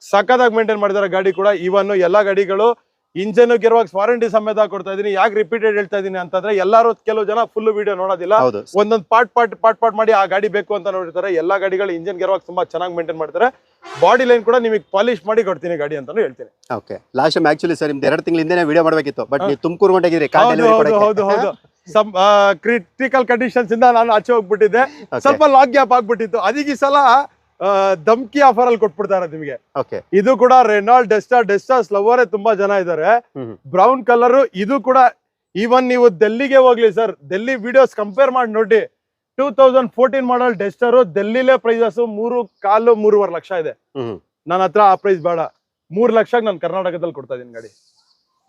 ಸಖತ್ತಾಗಿ ಮೇಂಟೈನ್ ಮಾಡಿದಾರೆ ಗಾಡಿ ಕೂಡ. ಇವನ್ ಎಲ್ಲಾ ಗಾಡಿಗಳು ಇಂಜಿನ್ ಗೇರ್ ಬಾಕ್ಸ್ ವಾರಂಟಿ ಸಮೇತ ಕೊಡ್ತಾ ಇದೀನಿ. ಯಾಕೆ ರಿಪೀಟೆಡ್ ಹೇಳ್ತಾ ಇದೀನಿ ಅಂತಂದ್ರೆ, ಎಲ್ಲರೂ ಕೆಲವು ಜನ ಫುಲ್ ವಿಡಿಯೋ ನೋಡೋದಿಲ್ಲ, ಒಂದೊಂದು ಪಾರ್ಟ್ ಮಾಡಿ ಆ ಗಾಡಿ ಬೇಕು ಅಂತ ನೋಡಿರ್ತಾರೆ. ಎಲ್ಲಾ ಗಾಡಿಗಳು ಇಂಜಿನ್ ಗೇರ್ ಬಾಕ್ಸ್ ತುಂಬಾ ಚೆನ್ನಾಗಿ ಮೇಂಟೈನ್ ಮಾಡ್ತಾರೆ. ಬಾಡಿ ಲೈನ್ ಕೂಡ ನಿಮಗೆ ಪಾಲಿಶ್ ಮಾಡಿ ಕೊಡ್ತೀನಿ ಗಾಡಿ ಅಂತಾನು ಹೇಳ್ತೀನಿ. Okay last time actually sir ನಿಮ್ದು 2 ತಿಂಗಳ ಹಿಂದೆನೇ ವಿಡಿಯೋ ಮಾಡಬೇಕಿತ್ತು, ಬಟ್ ನೀವು ತುಮಕೂರು ಹೊಂಟಾಗಿದ್ರಿ ಕಾರ್ ಹೌದು ಡೆಲಿವರಿ ಹೌದು ಕೊಡಕ್ಕೆ. ಹೌದು ಹೌದು ಸಮ್ ಕ್ರಿಟಿಕಲ್ ಕಂಡೀಷನ್ಸ್ ಇಂದ ನಾನು ಆಚೆ ಹೋಗ್ಬಿಟ್ಟಿದ್ದೆ, ಸ್ವಲ್ಪ ಲಾಗ್ ಗ್ಯಾಪ್ ಆಗ್ಬಿಟ್ಟಿತ್ತು. ಅದಕ್ಕೆ ಈ ಸಲ ಧಮ್ಕಿ ಆಫರ್ ಅಲ್ಲಿ ಕೊಟ್ಬಿಡ್ತಾರೆ ನಿಮಗೆ. ಓಕೆ ಇದು ಕೂಡ ರೆನಾಲ್ಡ್ ಡೆಸ್ಟಾಸ್ ಲವರೇ ತುಂಬಾ ಜನ ಇದ್ದಾರೆ. ಬ್ರೌನ್ ಕಲರ್ ಇದು ಕೂಡ ಈವನ್ ನೀವು ಡೆಲ್ಲಿಗೆ ಹೋಗ್ಲಿ ಸರ್, ಡೆಲ್ಲಿ ವಿಡಿಯೋಸ್ ಕಂಪೇರ್ ಮಾಡಿ ನೋಡಿ. 2014 ಮಾಡಲ್ ಡೆಸ್ಟರ್ ಡೆಲ್ಲಿಲೇ ಪ್ರೈಸಸ್ 3.25-3.5 ಲಕ್ಷ ಇದೆ. ನನ್ನ ಹತ್ರ ಆ ಪ್ರೈಸ್ ಬೇಡ, 3 ಲಕ್ಷಕ್ಕೆ ನಾನು ಕರ್ನಾಟಕದಲ್ಲಿ ಕೊಡ್ತಾ ಇದೀನಿ ಗಾಡಿ.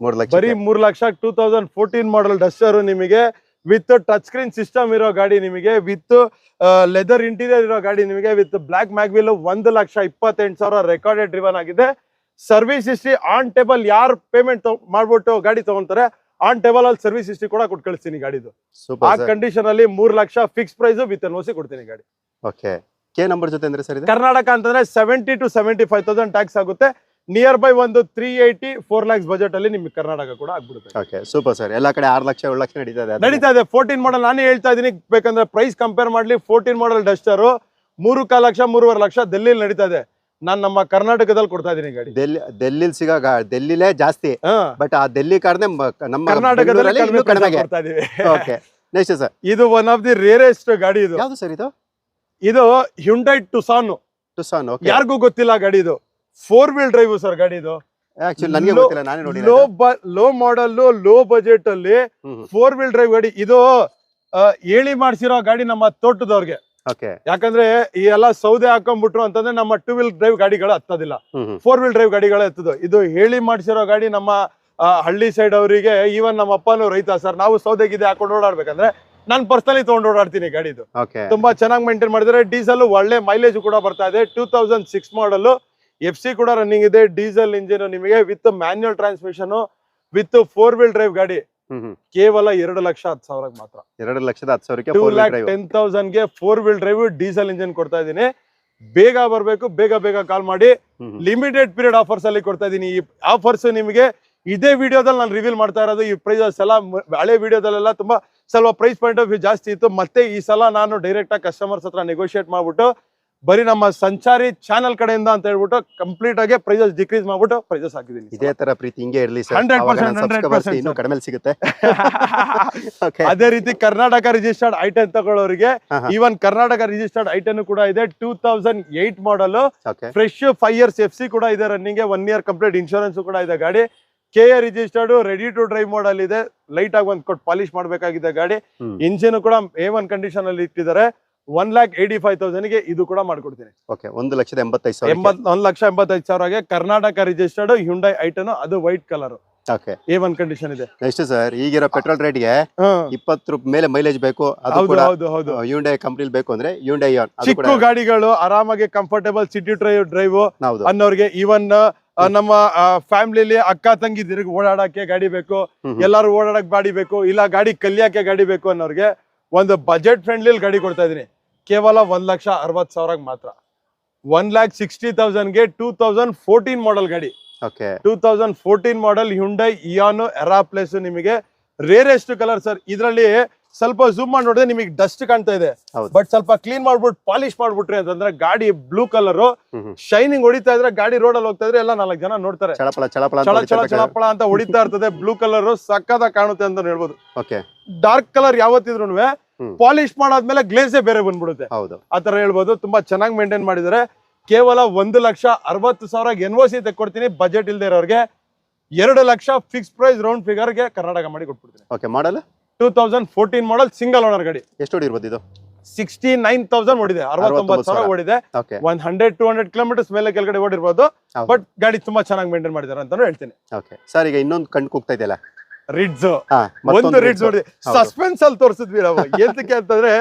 3 ಲಕ್ಷ ಬರೀ 3 ಲಕ್ಷಕ್ಕೆ 2014 ಮಾಡಲ್ ಡಸ್ಟರ್ ನಿಮಗೆ ವಿತ್ ಟಚ್ ಸ್ಕ್ರೀನ್ ಸಿಸ್ಟಮ್ ಇರೋ ಗಾಡಿ, ನಿಮಗೆ ವಿತ್ ಲೆದರ್ ಇಂಟೀರಿಯರ್ ಇರೋ ಗಾಡಿ, ನಿಮಗೆ with black mag wheel 1,28,000 recorded driven ಆಗಿದೆ. ಸರ್ವಿಸ್ ಹಿಸ್ಟ್ರಿ ಆನ್ ಟೇಬಲ್, ಯಾರು ಪೇಮೆಂಟ್ ಮಾಡ್ಬಿಟ್ಟು ಗಾಡಿ ತಗೊಂತಾರೆ ಆನ್ ಟೇಬಲ್ ಅಲ್ಲಿ ಸರ್ವಿಸ್ ಹಿಸ್ಟ್ರಿ ಕೂಡ ಕೊಟ್ಟು ಕಳಿಸ್ತೀನಿ ಗಾಡಿದು. ಆ ಕಂಡೀಷನ್ ಅಲ್ಲಿ 3 lakh fix price with NOC ಕೊಡ್ತೀನಿ ಗಾಡಿ. ಓಕೆ ಕೆ ನಂಬರ್ ಜೊತೆ ಅಂದ್ರೆ ಸರ್ ಇದು ಕರ್ನಾಟಕ ಅಂತಂದ್ರೆ 70,000 to 75,000 ಟ್ಯಾಕ್ಸ್ ಆಗುತ್ತೆ. ನಿಯರ್ ಬೈ ಒಂದು 380-4 lakhs ಬಜೆಟ್ ಅಲ್ಲಿ ನಿಮ್ಗೆ ಕರ್ನಾಟಕ ಕೂಡ ಆಗ್ಬಿಡುತ್ತೆ. Okay super sir. ಎಲ್ಲಾ ಕಡೆ 6 ಲಕ್ಷ 7 ಲಕ್ಷ ನಡೀತಾ ಇದೆ. 14 ಮಾಡಲ್ ನಾನೇ ಹೇಳ್ತಾ ಇದೀನಿ, ಬೇಕಂದ್ರೆ ಪ್ರೈಸ್ ಕಂಪೇರ್ ಮಾಡ್ಲಿ. 14 ಮಾಡಲ್ ಡಸ್ಟರ್ 3.25 ಲಕ್ಷ 3.5 ಲಕ್ಷ ಡೆಲ್ಲಿಲಿ ನಡೀತಾ ಇದೆ. ನಾನು ನಮ್ಮ ಕರ್ನಾಟಕದಲ್ಲಿ ಕೊಡ್ತಾ ಇದೀನಿ ಗಾಡಿ. ಡೆಲ್ಲಿಲಿ ಸಿಗೋ ಡೆಲ್ಲಿಲೇ ಜಾಸ್ತಿ, ಬಟ್ ಆ ಡೆಲ್ಲಿ ಕಾರ್ನೆ ನಮ್ಮ ಕರ್ನಾಟಕದಲ್ಲಿ ಕೊಡ್ತಾ ಇದೀವಿ. ಓಕೆ ನೆಕ್ಸ್ಟ್ ಸರ್, ಇದು ಒನ್ ಆಫ್ ದಿ ರೇರೆಸ್ಟ್ ಗಾಡಿ. ಇದು ಯಾವುದು ಸರ್? ಇದು ಹ್ಯುಂಡೈ ಟುಸಾನ್. ಓಕೆ, ಯಾರಿಗೂ ಗೊತ್ತಿಲ್ಲ ಗಾಡಿ. ಇದು 4 wheel ಡ್ರೈವ್ ಸರ್ ಗಾಡಿ. ಇದು ಆಕ್ಚುಲಿ ನನಗೆ ಗೊತ್ತಿಲ್ಲ, ನಾನೇ ನೋಡಿಲ್ಲ. ಲೋ ಮಾಡಲ್ ಲೋ ಬಜೆಟ್ ಅಲ್ಲಿ 4 wheel ಡ್ರೈವ್ ಗಾಡಿ. ಇದು ಹೇಳಿ ಮಾಡಿಸಿರೋ ಗಾಡಿ ನಮ್ಮ ತೋಟದವ್ರಿಗೆ. ಓಕೆ, ಯಾಕಂದ್ರೆ ಈ ಎಲ್ಲ ಸೌದೆ ಹಾಕೊಂಡ್ಬಿಟ್ರು ಅಂತಂದ್ರೆ ನಮ್ಮ 2 wheel ಡ್ರೈವ್ ಗಾಡಿಗಳು ಹತ್ತೋದಿಲ್ಲ, 4 wheel ಡ್ರೈವ್ ಗಾಡಿಗಳು ಹತ್ತದು. ಇದು ಹೇಳಿ ಮಾಡಿಸಿರೋ ಗಾಡಿ ನಮ್ಮ ಹಳ್ಳಿ ಸೈಡ್ ಅವರಿಗೆ. ಈವನ್ ನಮ್ಮ ಅಪ್ಪನೂ ರೈತ ಸರ್, ನಾವು ಸೌದೆ ಗಿದೆ ಹಾಕೊಂಡು ಓಡಾಡ್ಬೇಕಂದ್ರೆ ನಾನು ಪರ್ಸನಲಿ ತಗೊಂಡು ಓಡಾಡ್ತೀನಿ ಗಾಡಿದು. ತುಂಬಾ ಚೆನ್ನಾಗಿ ಮೇಂಟೈನ್ ಮಾಡಿದ್ರೆ. ಡೀಸೆಲ್ ಒಳ್ಳೆ ಮೈಲೇಜ್ ಕೂಡ ಬರ್ತಾ ಇದೆ. 2006 ಮಾಡಲ್, FC ಕೂಡ ರನ್ನಿಂಗ್ ಇದೆ. ಡೀಸೆಲ್ ಇಂಜಿನ್ ನಿಮಗೆ with manual transmission with 4 wheel drive ಗಾಡಿ. ಕೇವಲ 2,10,000 ಮಾತ್ರ. 2,10,000ಕ್ಕೆ 2,10,000ಗೆ 4 wheel ಡ್ರೈವ್ ಡೀಸೆಲ್ ಇಂಜಿನ್ ಕೊಡ್ತಾ ಇದೀನಿ. ಬೇಗ ಬರ್ಬೇಕು, ಬೇಗ ಕಾಲ್ ಮಾಡಿ. ಲಿಮಿಟೆಡ್ ಪೀರಿಯಡ್ ಆಫರ್ಸ್ ಅಲ್ಲಿ ಕೊಡ್ತಾ ಇದೀನಿ. ಈ ಆಫರ್ಸ್ ನಿಮಗೆ ಇದೇ ವಿಡಿಯೋದಲ್ಲಿ ನಾನು ರಿವೀಲ್ ಮಾಡ್ತಾ ಇರೋದು. ಈ ಪ್ರೈಸಸ್ ಎಲ್ಲ ಹಳೆ ವಿಡಿಯೋದಲ್ಲೆಲ್ಲ ತುಂಬಾ ಸ್ವಲ್ಪ ಪ್ರೈಸ್ ಪಾಯಿಂಟ್ ಆಫ್ ವ್ಯೂ ಜಾಸ್ತಿ ಇತ್ತು. ಮತ್ತೆ ಈ ಸಲ ನಾನು ಡೈರೆಕ್ಟ್ ಆಗಿ ಕಸ್ಟಮರ್ಸ್ ಹತ್ರ ನೆಗೋಷಿಯೇಟ್ ಮಾಡ್ಬಿಟ್ಟು ಬರೀ ನಮ್ಮ ಸಂಚಾರಿ ಚಾನಲ್ ಕಡೆಯಿಂದ ಅಂತ ಹೇಳ್ಬಿಟ್ಟು ಕಂಪ್ಲೀಟ್ ಆಗಿ ಪ್ರೈಸಸ್ ಡಿಕ್ರೀಸ್ ಮಾಡ್ಬಿಟ್ಟು ಪ್ರೈಸಸ್ ಹಾಕಿದೀನಿ. ಇದೇ ತರ ಪ್ರೀತಿ ಹಿಂಗೆ ಇರಲಿ ಸರ್. 100% ಇನ್ನೂ ಕಡಿಮೆ ಸಿಗುತ್ತೆ. ಅದೇ ರೀತಿ ಕರ್ನಾಟಕ ರಿಜಿಸ್ಟರ್ಡ್ i10 ತಗೊಳ್ಳೋರಿಗೆ ಈವನ್ ಕರ್ನಾಟಕ ರಿಜಿಸ್ಟರ್ಡ್ i10 ಕೂಡ ಇದೆ. 2008 ಮಾಡಲ್, ಫ್ರೆಶ್ 5 years FC ಕೂಡ ಇದೆ ರನ್ನಿಂಗ್. 1 year ಕಂಪ್ಲೀಟ್ ಇನ್ಶೂರೆನ್ಸ್ ಕೂಡ ಇದೆ ಗಾಡಿ. KA registered, ready to drive model ಇದೆ. ಲೈಟ್ ಆಗಿ ಒಂದು ಕೊಟ್ಟು ಪಾಲಿಶ್ ಮಾಡಬೇಕಾಗಿದೆ ಗಾಡಿ. ಇಂಜಿನ್ ಕೂಡ A1 ಕಂಡೀಷನ್ ಅಲ್ಲಿ ಇಟ್ಟಿದ್ದಾರೆ. 1,85,000ಗೆ ಇದು ಕೂಡ ಮಾಡ್ಕೊಡ್ತೀನಿ. ಓಕೆ, 1,85,000. 1,85,000ಗೆ ಕರ್ನಾಟಕ ರಿಜಿಸ್ಟರ್ಡ್ ಹ್ಯುಂಡೈ i10, ಅದು white colour. Okay, A1 condition ಇದೆ. ನೆಕ್ಸ್ಟ್ ಸರ್, ಈಗಿರೋ ಪೆಟ್ರೋಲ್ ರೇಟ್ಗೆ 20 ರೂಪಾಯಿ ಮೇಲೆ ಮೈಲೇಜ್ ಬೇಕು. ಅದು ಕೂಡ ಹ್ಯುಂಡೈ ಕಂಪನಿಲಿ ಬೇಕು ಅಂದ್ರೆ ಹ್ಯುಂಡೈ ಇಯಾನ್. ಚಿಕ್ಕ ಗಾಡಿಗಳು ಆರಾಮಾಗಿ ಕಂಫರ್ಟೇಬಲ್ ಸಿಟಿ ಡ್ರೈವ್ ಅನ್ನೋರಿಗೆ, ಈವನ್ ನಮ್ಮ ಫ್ಯಾಮಿಲಿಲಿ ಅಕ್ಕ ತಂಗಿ ತಿರುಗಿ ಓಡಾಡಕ್ಕೆ ಗಾಡಿ ಬೇಕು, ಎಲ್ಲಾರು ಓಡಾಡಕ್ ಗಾಡಿ ಬೇಕು, ಇಲ್ಲ ಗಾಡಿ ಕಲಿಯಕ್ಕೆ ಗಾಡಿ ಬೇಕು ಅನ್ನೋರಿಗೆ ಒಂದು ಬಜೆಟ್ ಫ್ರೆಂಡ್ಲಿ ಗಾಡಿ ಕೊಡ್ತಾ ಇದೀನಿ. ಕೇವಲ 1,60,000 ಮಾತ್ರ. 1,60,000ಗೆ 2014 ಮಾಡಲ್ ಗಾಡಿ. 2014 ಮಾಡಲ್ ಹ್ಯುಂಡೈ ಇಯಾನ್ ಎರಾ ಪ್ಲಸ್. ನಿಮಗೆ ರೇರೆಸ್ಟ್ ಕಲರ್ ಸರ್. ಇದರಲ್ಲಿ ಸ್ವಲ್ಪ ಝೂಮ್ ಮಾಡಿ ನೋಡಿದ್ರೆ ನಿಮಗೆ ಡಸ್ಟ್ ಕಾಣ್ತಾ ಇದೆ, ಬಟ್ ಸ್ವಲ್ಪ ಕ್ಲೀನ್ ಮಾಡ್ಬಿಟ್ಟು ಪಾಲಿಶ್ ಮಾಡ್ಬಿಟ್ರಿ ಅಂತಂದ್ರೆ ಗಾಡಿ ಬ್ಲೂ ಕಲರ್ ಶೈನಿಂಗ್ ಹೊಡಿತಾ ಇದ್ರೆ, ಗಾಡಿ ರೋಡ್ ಅಲ್ಲಿ ಹೋಗ್ತಾ ಇದ್ರೆ ಎಲ್ಲ 4 ಜನ ನೋಡ್ತಾರೆ. ಚಳಪಳ ಅಂತ ಹೊಡಿತಾ ಇರ್ತದೆ. ಬ್ಲೂ ಕಲರ್ ಸಕ್ಕತ್ತಾಗಿ ಕಾಣುತ್ತೆ ಅಂತ ಹೇಳ್ಬೋದು. ಡಾರ್ಕ್ ಕಲರ್ ಯಾವತ್ತಿದ್ರು ಪಾಲಿಶ್ ಮಾಡಾದ್ಮೇಲೆ ಗ್ಲೇಸೇ ಬೇರೆ ಬಂದ್ಬಿಡುತ್ತೆ, ಆತರ ಹೇಳ್ಬೋದು. ತುಂಬಾ ಚೆನ್ನಾಗಿ ಮೇಂಟೈನ್ ಮಾಡಿದ್ದಾರೆ. ಕೇವಲ 1,60,000 NOC ತೆಕ್ಕೊಡ್ತೀನಿ. ಬಜೆಟ್ ಇಲ್ದೇ ಇರೋರಿಗೆ 2 lakh fix price round figure ಗೆ ಕರ್ನಾಟಕ ಮಾಡಿ ಕೊಟ್ಬಿಡ್ತೀನಿ. ಮಾಡಲ್ 2014 ಮಾಡಲ್ ಸಿಂಗಲ್ ಓನರ್ ಗಾಡಿ. ಎಷ್ಟು ಹೊಡಿರ್ಬೋದು ಇದು? 69,000 ಓಡಿದೆ. 69,000 ಓಡಿದೆ. 100-200 ಕಿಲೋಮೀಟರ್ಸ್ ಮೇಲೆ ಕೆಳಗಡೆ ಓಡಿರ್ಬೋದು. ಬಟ್ ಗಾಡಿ ತುಂಬಾ ಚೆನ್ನಾಗಿ ಮೇಂಟೈನ್ ಮಾಡಿದ್ದಾರೆ ಅಂತಾನು ಹೇಳ್ತೀನಿ. ಸರ್, ಈಗ ಇನ್ನೊಂದು ಕಣ್ಣು ಕೂಗ್ತಾ ಇದೆಯಲ್ಲ, ರಿಡ್ಸ್. ಒಂದು ರಿಡ್ಸ್ ನೋಡಿದೆ. ಸಸ್ಪೆನ್ಸ್ ಅಲ್ಲಿ ತೋರಿಸಿದ್ವಿ ನಾವು. ಏನಕ್ಕೆ ಅಂತಂದ್ರೆ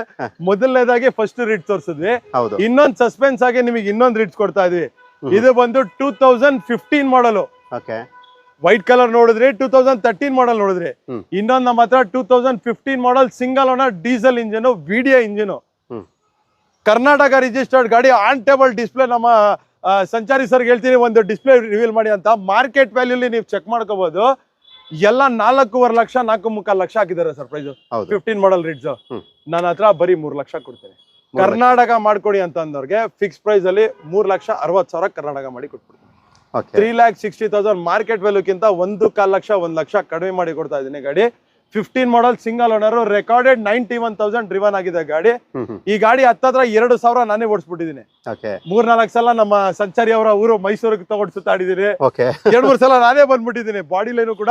ಮೊದಲನೇದಾಗಿ ಫಸ್ಟ್ ರಿಡ್ಸ್ ತೋರಿಸಿದ್ವಿ. ಇನ್ನೊಂದು ಸಸ್ಪೆನ್ಸ್ ಆಗಿ ನಿಮಗೆ ಇನ್ನೊಂದು ರಿಡ್ಸ್ ಕೊಡ್ತಾ ಇದೀವಿ. ಇದು ಬಂದು 2015 ಮಾಡಲು. ವೈಟ್ ಕಲರ್ ನೋಡಿದ್ರಿ. 2013 ಮಾಡಲ್ ನೋಡಿದ್ರಿ. ಇನ್ನೊಂದು ನಮ್ಮ ಹತ್ರ 2015 model single owner diesel engine, ವಿಡಿಯೋ ಇಂಜಿನ್, ಕರ್ನಾಟಕ ರಿಜಿಸ್ಟರ್ಡ್ ಗಾಡಿ. On table display. ನಮ್ಮ ಸಂಚಾರಿ ಸರ್ ಹೇಳ್ತೀನಿ ಒಂದು ಡಿಸ್ಪ್ಲೇ ರಿವೀಲ್ ಮಾಡಿ ಅಂತ. ಮಾರ್ಕೆಟ್ ವ್ಯಾಲ್ಯೂಲಿ ನೀವು ಚೆಕ್ ಮಾಡ್ಕೋಬಹುದು. ಎಲ್ಲ 4.25 ಲಕ್ಷ 4.75 ಲಕ್ಷ ಹಾಕಿದ್ದಾರೆ ಸರ್ ಪ್ರೈಸ್. 15 ಮಾಡಲ್ ರಿಡ್ಸ್. ನನ್ನ ಹತ್ರ ಬರೀ 3 ಲಕ್ಷ ಕೊಡ್ತೇನೆ. ಕರ್ನಾಟಕ ಮಾಡ್ಕೊಡಿ ಅಂತ ಅಂದವ್ರಿಗೆ ಫಿಕ್ಸ್ ಪ್ರೈಸ್ ಅಲ್ಲಿ 3,60,000 ಕರ್ನಾಟಕ ಮಾಡಿ ಕೊಟ್ಬಿಡ್ತೀನಿ. ಓಕೆ 3,60,000 ಮಾರ್ಕೆಟ್ ವ್ಯಾಲ್ಯೂಕ್ಕಿಂತ 1.25 ಲಕ್ಷ 1 ಲಕ್ಷ ಕಡಿಮೆ ಮಾಡಿ ಕೊಡ್ತಾ ಇದ್ದೀನಿ ಗಾಡಿ. 15 ಮಾಡಲ್ ಸಿಂಗಲ್ ಓನರ್, ರೆಕಾರ್ಡೆಡ್ 91,000 ಡ್ರಿವನ್ ಆಗಿದೆ ಗಾಡಿ. ಈ ಗಾಡಿ ಹತ್ತತ್ರ 2,000 ನಾನೇ ಓಡಿಸ್ಬಿಟ್ಟಿದ್ದೀನಿ. ಓಕೆ 3-4 ಸಲ ನಮ್ಮ ಸಂಚಾರಿ ಅವರ ಊರು ಮೈಸೂರಿಗೆ ತಗೊಂಡು ಸುತ್ತಾಡಿದೀನಿ. ಓಕೆ 2-3 ಸಲ ನಾನೇ ಬಂದ್ಬಿಟ್ಟಿದ್ದೀನಿ. ಬಾಡಿ ಲೈನು ಕೂಡ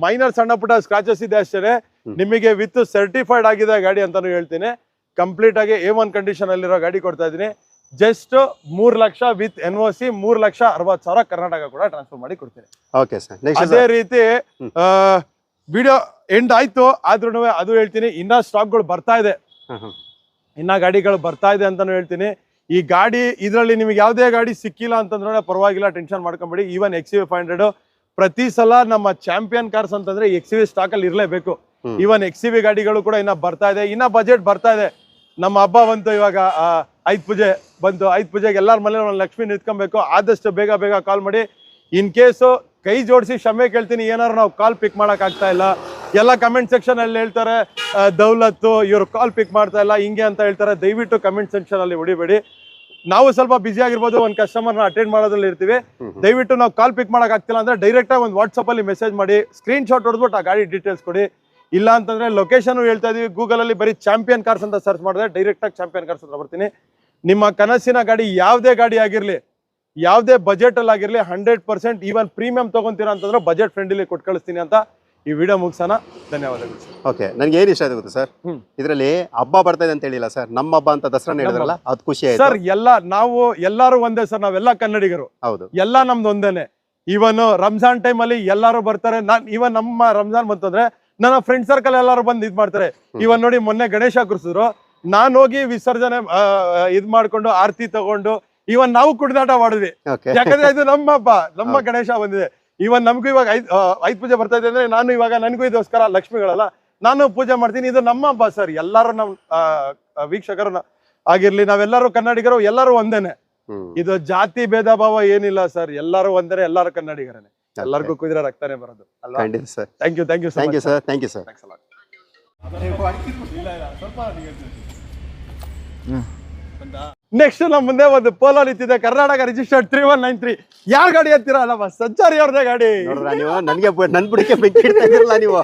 ಮೈನರ್ ಸಣ್ಣ ಪುಟ್ಟ ಸ್ಕ್ರಾಚಸ್ ಇದೆ ಅಷ್ಟೇ. ನಿಮಗೆ ವಿತ್ ಸರ್ಟಿಫೈಡ್ ಆಗಿದೆ ಗಾಡಿ ಅಂತಾನು ಹೇಳ್ತೀನಿ. ಕಂಪ್ಲೀಟ್ ಆಗಿ A1 ಕಂಡೀಷನ್ ಅಲ್ಲಿರೋ ಗಾಡಿ ಕೊಡ್ತಾ ಇದ್ದೀನಿ. Just 3 lakh with NOC 3,60,000 Karnataka ಕೂಡ ಟ್ರಾನ್ಸ್ಫರ್ ಮಾಡಿ ಕೊಡ್ತೀನಿ. ಓಕೆ ಸರ್ ನೆಕ್ಸ್ಟ್ ಅದೇ ರೀತಿ ವಿಡಿಯೋ ಎಂಡ್ ಆಯ್ತು ಆದ್ರೂ ಅದು ಹೇಳ್ತೀನಿ, ಇನ್ನ ಸ್ಟಾಕ್ಗಳು ಬರ್ತಾ ಇದೆ, ಇನ್ನ ಗಾಡಿಗಳು ಬರ್ತಾ ಇದೆ ಅಂತಾನು ಹೇಳ್ತೀನಿ. ಈ ಗಾಡಿ ಇದರಲ್ಲಿ ನಿಮ್ಗೆ ಯಾವುದೇ ಗಾಡಿ ಸಿಕ್ಕಿಲ್ಲ ಅಂತಂದ್ರೆ ಪರವಾಗಿಲ್ಲ, ಟೆನ್ಷನ್ ಮಾಡ್ಕೊಂಬೇಡಿ. ಈವನ್ XUV 500 ಪ್ರತಿ ಸಲ ನಮ್ಮ ಚಾಂಪಿಯನ್ ಕಾರ್ಸ್ ಅಂತಂದ್ರೆ XUV ಸ್ಟಾಕ್ ಅಲ್ಲಿ ಇರಲೇಬೇಕು. ಈವನ್ XUV ಗಾಡಿಗಳು ಕೂಡ ಇನ್ನ ಬರ್ತಾ ಇದೆ, ಇನ್ನ ಬಜೆಟ್ ಬರ್ತಾ ಇದೆ. ನಮ್ಮ ಹಬ್ಬ ಬಂತು ಇವಾಗ, ಐದ್ ಪೂಜೆ ಬಂತು. ಐದ್ ಪೂಜೆಗೆ ಎಲ್ಲಾರ ಮನೇಲಿ ಒಂದು ಲಕ್ಷ್ಮಿ ನಿಂತ್ಕೊಬೇಕು. ಆದಷ್ಟು ಬೇಗ ಬೇಗ ಕಾಲ್ ಮಾಡಿ. ಇನ್ ಕೇಸು ಕೈ ಜೋಡಿಸಿ ಕ್ಷಮೆ ಕೇಳ್ತೀನಿ, ಏನಾದ್ರು ನಾವು ಕಾಲ್ ಪಿಕ್ ಮಾಡಕ್ ಆಗ್ತಾ ಇಲ್ಲ. ಎಲ್ಲ ಕಮೆಂಟ್ ಸೆಕ್ಷನ್ ಅಲ್ಲಿ ಹೇಳ್ತಾರೆ ದೌಲತ್ತು ಇವ್ರು ಕಾಲ್ ಪಿಕ್ ಮಾಡ್ತಾ ಇಲ್ಲ ಹಿಂಗೆ ಅಂತ ಹೇಳ್ತಾರೆ. ದಯವಿಟ್ಟು ಕಮೆಂಟ್ ಸೆಕ್ಷನ್ ಅಲ್ಲಿ ಹೊಡಿಬೇಡಿ. ನಾವು ಸ್ವಲ್ಪ ಬಿಸಿ ಆಗಿರ್ಬೋದು, ಒಂದು ಕಸ್ಟಮರ್ನ ಅಟೆಂಡ್ ಮಾಡೋದ್ರಲ್ಲಿ ಇರ್ತೀವಿ. ದಯವಿಟ್ಟು ನಾವು ಕಾಲ್ ಪಿಕ್ ಮಾಡಕ್ ಆಗ್ತಿಲ್ಲ ಅಂದ್ರೆ ಡೈರೆಕ್ಟ್ ಆಗಿ ಒಂದು ವಾಟ್ಸಪ್ ಅಲ್ಲಿ ಮೆಸೇಜ್ ಮಾಡಿ, ಸ್ಕ್ರೀನ್ ಶಾಟ್ ಹೊಡೆದ್ಬಿಟ್ಟು ಆ ಗಾಡಿ ಡೀಟೇಲ್ಸ್ ಕೊಡಿ. ಇಲ್ಲ ಅಂತಂದ್ರೆ ಲೊಕೇಶನ್ ಹೇಳ್ತಾ ಇದೀವಿ. ಗೂಗಲ್ ಅಲ್ಲಿ ಬರೀ ಚಾಂಪಿಯನ್ ಕಾರ್ಸ್ ಅಂತ ಸರ್ಚ್ ಮಾಡಿದ್ರೆ ಡೈರೆಕ್ಟ್ ಆಗಿ ಚಾಂಪಿಯನ್ ಕಾರ್ಸ್ ಅಂತ ಬರ್ತೀನಿ. ನಿಮ್ಮ ಕನಸಿನ ಗಾಡಿ ಯಾವುದೇ ಗಾಡಿ ಆಗಿರ್ಲಿ, ಯಾವುದೇ ಬಜೆಟ್ ಅಲ್ಲಿ ಆಗಿರ್ಲಿ, 100% ಈವನ್ ಪ್ರೀಮಿಯಂ ತಗೊಂತೀರಾ ಅಂತಂದ್ರೆ ಬಜೆಟ್ ಫ್ರೆಂಡ್ಲಿ ಕೊಟ್ಟು ಕಳಿಸ್ತೀನಿ ಅಂತ ಈ ವಿಡಿಯೋ ಮುಗಿಸೋಣ. ಧನ್ಯವಾದಗಳು. ಓಕೆ ನನಗೆ ಏನು ಇಷ್ಟ ಆಯ್ತು ಗೊತ್ತಾ ಸರ್, ಇದರಲ್ಲಿ ಹಬ್ಬ ಬರ್ತಾ ಇದೆ ಅಂತ ಹೇಳಿಲ್ಲ ಸರ್, ನಮ್ಮ ಹಬ್ಬ ಅಂತ ದಸರಾ ಹೇಳಿದ್ರಲ್ಲ, ಅದು ಖುಷಿ ಆಯ್ತು ಸರ್. ನಾವು ಎಲ್ಲರೂ ಒಂದೇ ಸರ್, ನಾವೆಲ್ಲ ಕನ್ನಡಿಗರು. ಹೌದು, ಎಲ್ಲ ನಮ್ದು ಒಂದೇನೆ. ಇವನ್ ರಂಜಾನ್ ಟೈಮ್ ಅಲ್ಲಿ ಎಲ್ಲಾರು ಬರ್ತಾರೆ. ಇವನ್ ನಮ್ಮ ರಂಜಾನ್ ಬಂತಂದ್ರೆ ನನ್ನ ಫ್ರೆಂಡ್ ಸರ್ಕಲ್ ಎಲ್ಲಾರು ಬಂದು ಇದ್ ಮಾಡ್ತಾರೆ. ಇವನ್ ನೋಡಿ ಮೊನ್ನೆ ಗಣೇಶ ಕೂರಿಸಿದ್ರು, ನಾನ್ ಹೋಗಿ ವಿಸರ್ಜನೆ ಇದ್ ಮಾಡ್ಕೊಂಡು ಆರತಿ ತಗೊಂಡು ಇವನ್ ನಾವು ಕುಡಿದಾಟ ಮಾಡಿದ್ವಿ. ಯಾಕಂದ್ರೆ ಇದು ನಮ್ಮ ಹಬ್ಬ, ನಮ್ಮ ಗಣೇಶ ಬಂದಿದೆ. ಇವನ್ ನಮಗೂ ಇವಾಗ ಐದ್ ಪೂಜೆ ಬರ್ತಾ ಇದೆ ಅಂದ್ರೆ ನಾನು ಇವಾಗ ನನಗೂ ಇದೋಸ್ಕರ ಲಕ್ಷ್ಮಿಗಳಲ್ಲ, ನಾನು ಪೂಜೆ ಮಾಡ್ತೀನಿ. ಇದು ನಮ್ಮ ಹಬ್ಬ ಸರ್. ಎಲ್ಲಾರು ನಮ್ ವೀಕ್ಷಕರು ಆಗಿರ್ಲಿ, ನಾವೆಲ್ಲರೂ ಕನ್ನಡಿಗರು, ಎಲ್ಲರೂ ಒಂದೇನೆ. ಇದು ಜಾತಿ ಭೇದ ಭಾವ ಏನಿಲ್ಲ ಸರ್, ಎಲ್ಲರೂ ಒಂದೇ, ಎಲ್ಲಾರು ಕನ್ನಡಿಗರೇ. ಎಲ್ಲರಿಗೂ ಕುದಿರ ರಕ್ತಾನೆ ಬರೋದು ಅಲ್ವಾ? Sir thank you sir, thank you sir. Next ನಮ್ಮ ಮುಂದೆ ಒಂದು ಪೋಲೋ ನಿಂತಿದೆ, ಕರ್ನಾಟಕ ರಿಜಿಸ್ಟರ್ಡ್ 3193. ಯಾರ್ ಗಾಡಿ ಅಂತೀರಾ? ಅಲ್ಲಮ್ಮ ಸಂಚಾರಿ ಅವ್ರದೇ ಗಾಡಿ. ನೋಡ್ರ ನೀವು ನನಗೆ ನನ್ ಬುಡಕ್ಕೆ ಬೆಂಕಿ ಇಡ್ತಾ ಇದ್ರಲ್ಲ ನೀವು.